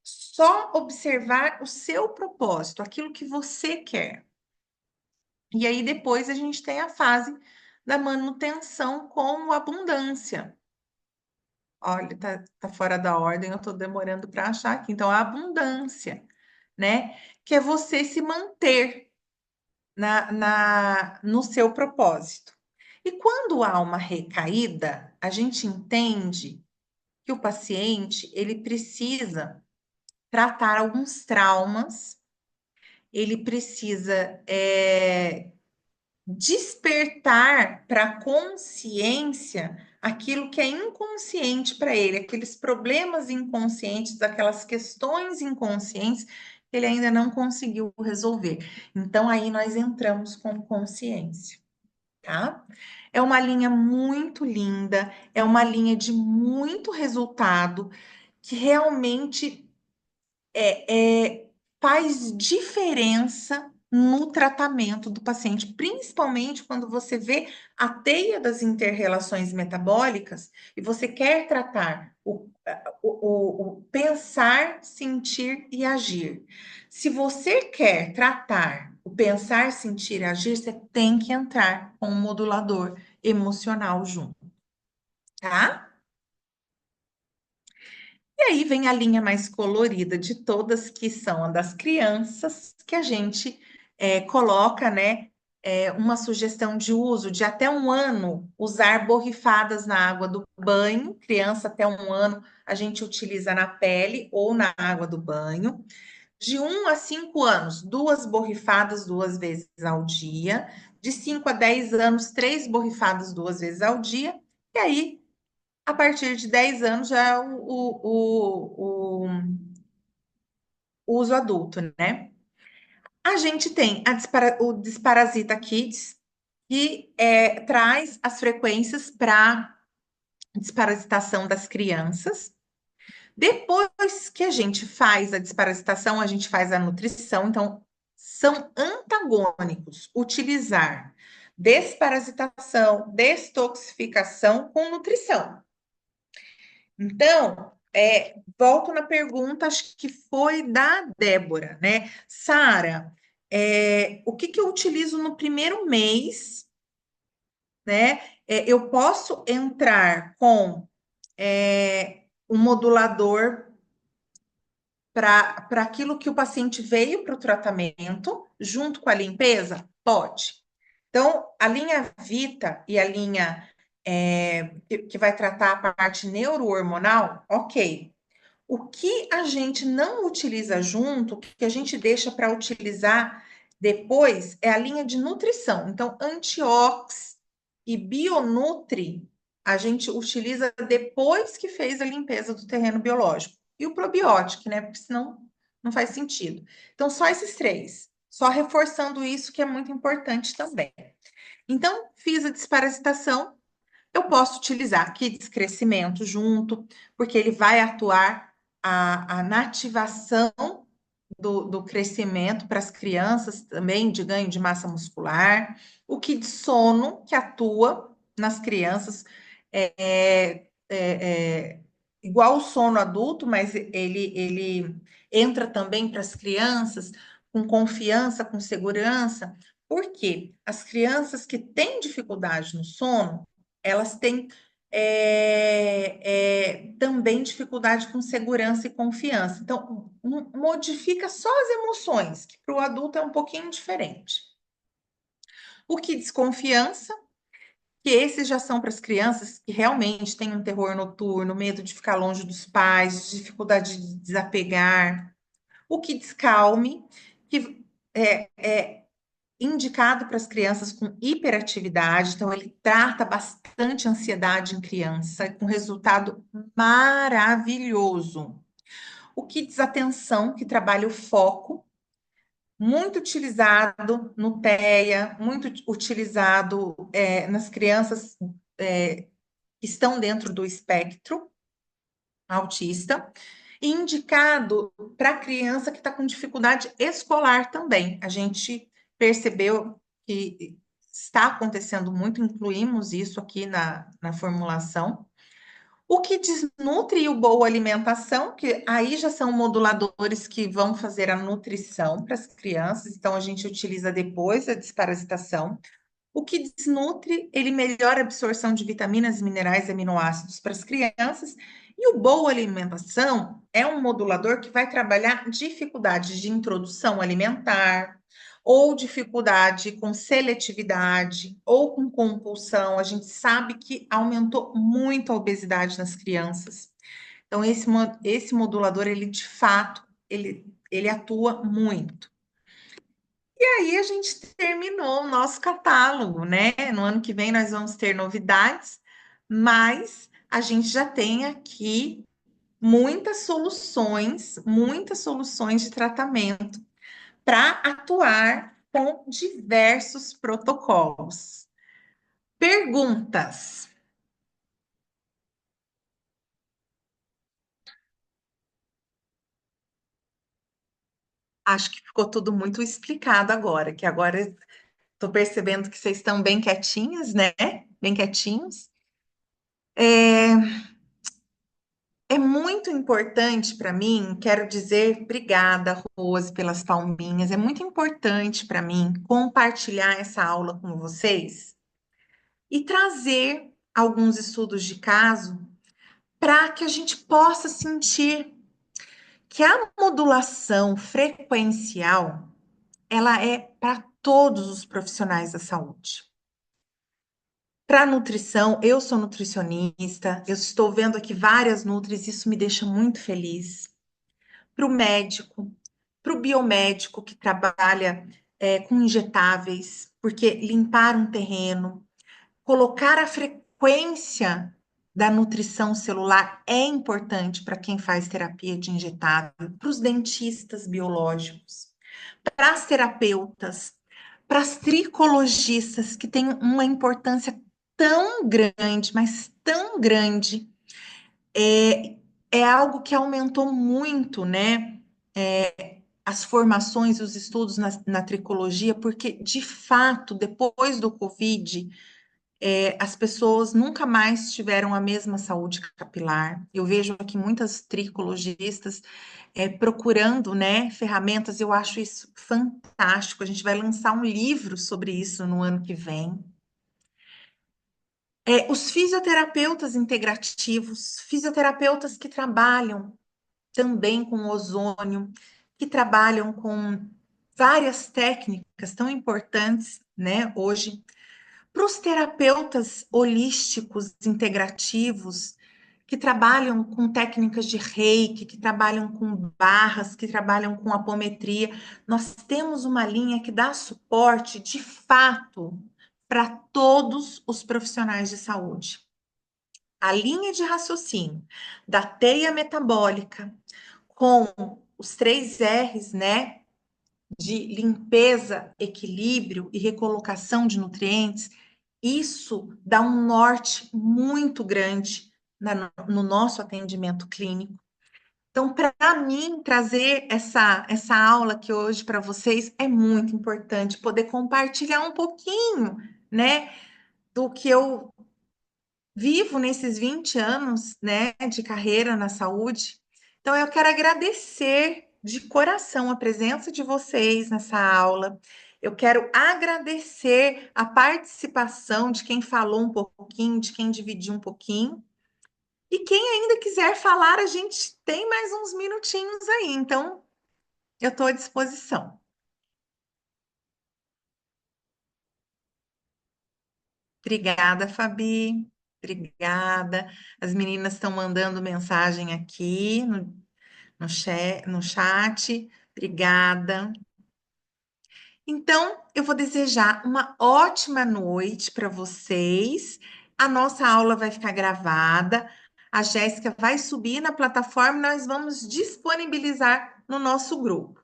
[SPEAKER 1] só observar o seu propósito, aquilo que você quer. E aí depois a gente tem a fase da manutenção com abundância. Olha, tá fora da ordem, eu estou demorando para achar aqui. Então, a abundância, né? Que é você se manter no seu propósito. E quando há uma recaída, a gente entende que o paciente ele precisa tratar alguns traumas, ele precisa despertar para a consciência aquilo que é inconsciente para ele, aqueles problemas inconscientes, aquelas questões inconscientes que ele ainda não conseguiu resolver. Então, aí nós entramos com consciência, tá? É uma linha muito linda, é uma linha de muito resultado, que realmente faz diferença no tratamento do paciente, principalmente quando você vê a teia das interrelações metabólicas e você quer tratar o pensar, sentir e agir. Se você quer tratar o pensar, sentir e agir, você tem que entrar com um modulador emocional junto, tá? E aí vem a linha mais colorida de todas, que são a das crianças, que a gente coloca, né, uma sugestão de uso de até 1 ano, usar borrifadas na água do banho. Criança até 1 ano, a gente utiliza na pele ou na água do banho. De 1 a 5 anos, 2 borrifadas 2 vezes ao dia. De 5 a 10 anos, 3 borrifadas 2 vezes ao dia. E aí, a partir de 10 anos já é o uso adulto, né? A gente tem o Desparasita Kids, que traz as frequências para desparasitação das crianças. Depois que a gente faz a desparasitação, a gente faz a nutrição. Então, são antagônicos utilizar desparasitação, destoxificação com nutrição. Então, volto na pergunta, acho que foi da Débora, né? Sara, o que eu utilizo no primeiro mês, né? Eu posso entrar com um modulador para aquilo que o paciente veio para o tratamento, junto com a limpeza? Pode. Então, a linha Vita e a linha que vai tratar a parte neurohormonal, ok. O que a gente não utiliza junto, o que a gente deixa para utilizar depois, é a linha de nutrição. Então, Antiox e Bionutri, a gente utiliza depois que fez a limpeza do terreno biológico. E o probiótico, né? Porque senão não faz sentido. Então, só esses três. Só reforçando isso, que é muito importante também. Então, fiz a desparasitação. Eu posso utilizar kits crescimento junto, porque ele vai atuar na ativação do crescimento para as crianças também, de ganho de massa muscular. O kit sono, que atua nas crianças, igual o sono adulto, mas ele entra também para as crianças com confiança, com segurança, porque as crianças que têm dificuldade no sono, elas têm também dificuldade com segurança e confiança. Então, modifica só as emoções, que para o adulto é um pouquinho diferente. O que desconfiança, que esses já são para as crianças que realmente têm um terror noturno, medo de ficar longe dos pais, dificuldade de desapegar. O que descalme, que é indicado para as crianças com hiperatividade, então ele trata bastante ansiedade em criança, com resultado maravilhoso. O que desatenção, que trabalha o foco, muito utilizado no TEA, muito utilizado nas crianças que estão dentro do espectro autista, e indicado para criança que está com dificuldade escolar também. A gente percebeu que está acontecendo muito, incluímos isso aqui na formulação. O que desnutre e o boa alimentação, que aí já são moduladores que vão fazer a nutrição para as crianças, então a gente utiliza depois a desparasitação. O que desnutre, ele melhora a absorção de vitaminas, minerais e aminoácidos para as crianças. E o boa alimentação é um modulador que vai trabalhar dificuldades de introdução alimentar, ou dificuldade com seletividade, ou com compulsão. A gente sabe que aumentou muito a obesidade nas crianças. Então, esse modulador, ele de fato, ele atua muito. E aí a gente terminou o nosso catálogo, né? No ano que vem nós vamos ter novidades, mas a gente já tem aqui muitas soluções de tratamento para atuar com diversos protocolos. Perguntas? Acho que ficou tudo muito explicado agora, que agora estou percebendo que vocês estão bem quietinhos, né? Bem quietinhos. É muito importante para mim, quero dizer obrigada, Rose, pelas palminhas. É muito importante para mim compartilhar essa aula com vocês e trazer alguns estudos de caso para que a gente possa sentir que a modulação frequencial, ela é para todos os profissionais da saúde. Para nutrição, eu sou nutricionista, eu estou vendo aqui várias nutris, isso me deixa muito feliz. Para o médico, para o biomédico que trabalha com injetáveis, porque limpar um terreno, colocar a frequência da nutrição celular é importante para quem faz terapia de injetável, para os dentistas biológicos, para as terapeutas, para as tricologistas, que têm uma importância tão grande, mas tão grande, é algo que aumentou muito, né? As formações, os estudos na tricologia, porque, de fato, depois do Covid, as pessoas nunca mais tiveram a mesma saúde capilar. Eu vejo aqui muitas tricologistas procurando, né, ferramentas, eu acho isso fantástico. A gente vai lançar um livro sobre isso no ano que vem. Os fisioterapeutas integrativos, fisioterapeutas que trabalham também com ozônio, que trabalham com várias técnicas tão importantes, né, hoje. Para os terapeutas holísticos integrativos, que trabalham com técnicas de reiki, que trabalham com barras, que trabalham com apometria, nós temos uma linha que dá suporte de fato para todos os profissionais de saúde. A linha de raciocínio da teia metabólica com os 3 R's, né, de limpeza, equilíbrio e recolocação de nutrientes, isso dá um norte muito grande no nosso atendimento clínico. Então, para mim, trazer essa aula aqui hoje para vocês é muito importante, poder compartilhar um pouquinho, né, do que eu vivo nesses 20 anos, né, de carreira na saúde. Então, eu quero agradecer de coração a presença de vocês nessa aula. Eu quero agradecer a participação de quem falou um pouquinho, de quem dividiu um pouquinho. E quem ainda quiser falar, a gente tem mais uns minutinhos aí. Então, eu estou à disposição. Obrigada, Fabi. Obrigada. As meninas estão mandando mensagem aqui no chat. Obrigada. Então, eu vou desejar uma ótima noite para vocês. A nossa aula vai ficar gravada. A Jéssica vai subir na plataforma e nós vamos disponibilizar no nosso grupo.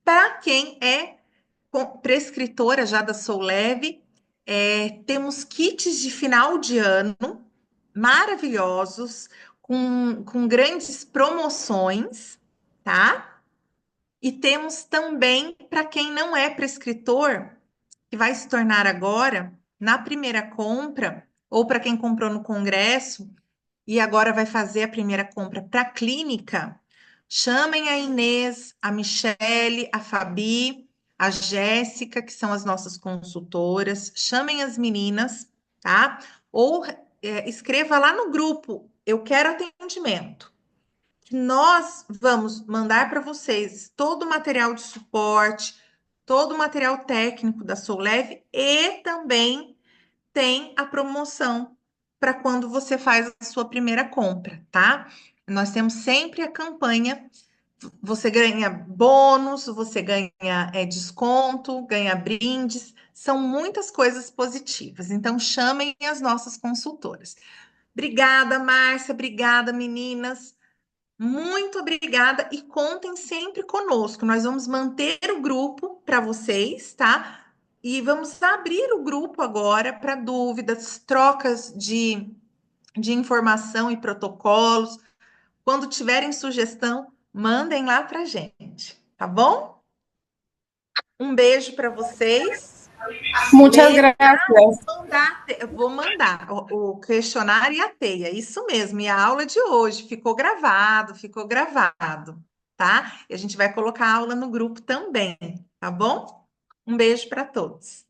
[SPEAKER 1] Para quem é prescritora já da Sou Leve, temos kits de final de ano maravilhosos, com grandes promoções, tá? E temos também, para quem não é prescritor, que vai se tornar agora, na primeira compra, ou para quem comprou no congresso e agora vai fazer a primeira compra para a clínica, chamem a Inês, a Michele, a Fabi, a Jéssica, que são as nossas consultoras, chamem as meninas, tá? Ou escreva lá no grupo, eu quero atendimento. Nós vamos mandar para vocês todo o material de suporte, todo o material técnico da Sou Leve e também tem a promoção para quando você faz a sua primeira compra, tá? Nós temos sempre a campanha, você ganha bônus, você ganha desconto, ganha brindes, são muitas coisas positivas. Então, chamem as nossas consultoras. Obrigada, Márcia, obrigada, meninas. Muito obrigada e contem sempre conosco. Nós vamos manter o grupo para vocês, tá? E vamos abrir o grupo agora para dúvidas, trocas de informação e protocolos. Quando tiverem sugestão, mandem lá para a gente, tá bom? Um beijo para vocês.
[SPEAKER 9] Muchas gracias.
[SPEAKER 1] Eu vou mandar o questionário e a teia, isso mesmo. E a aula de hoje ficou gravado, tá? E a gente vai colocar a aula no grupo também, tá bom? Um beijo para todos.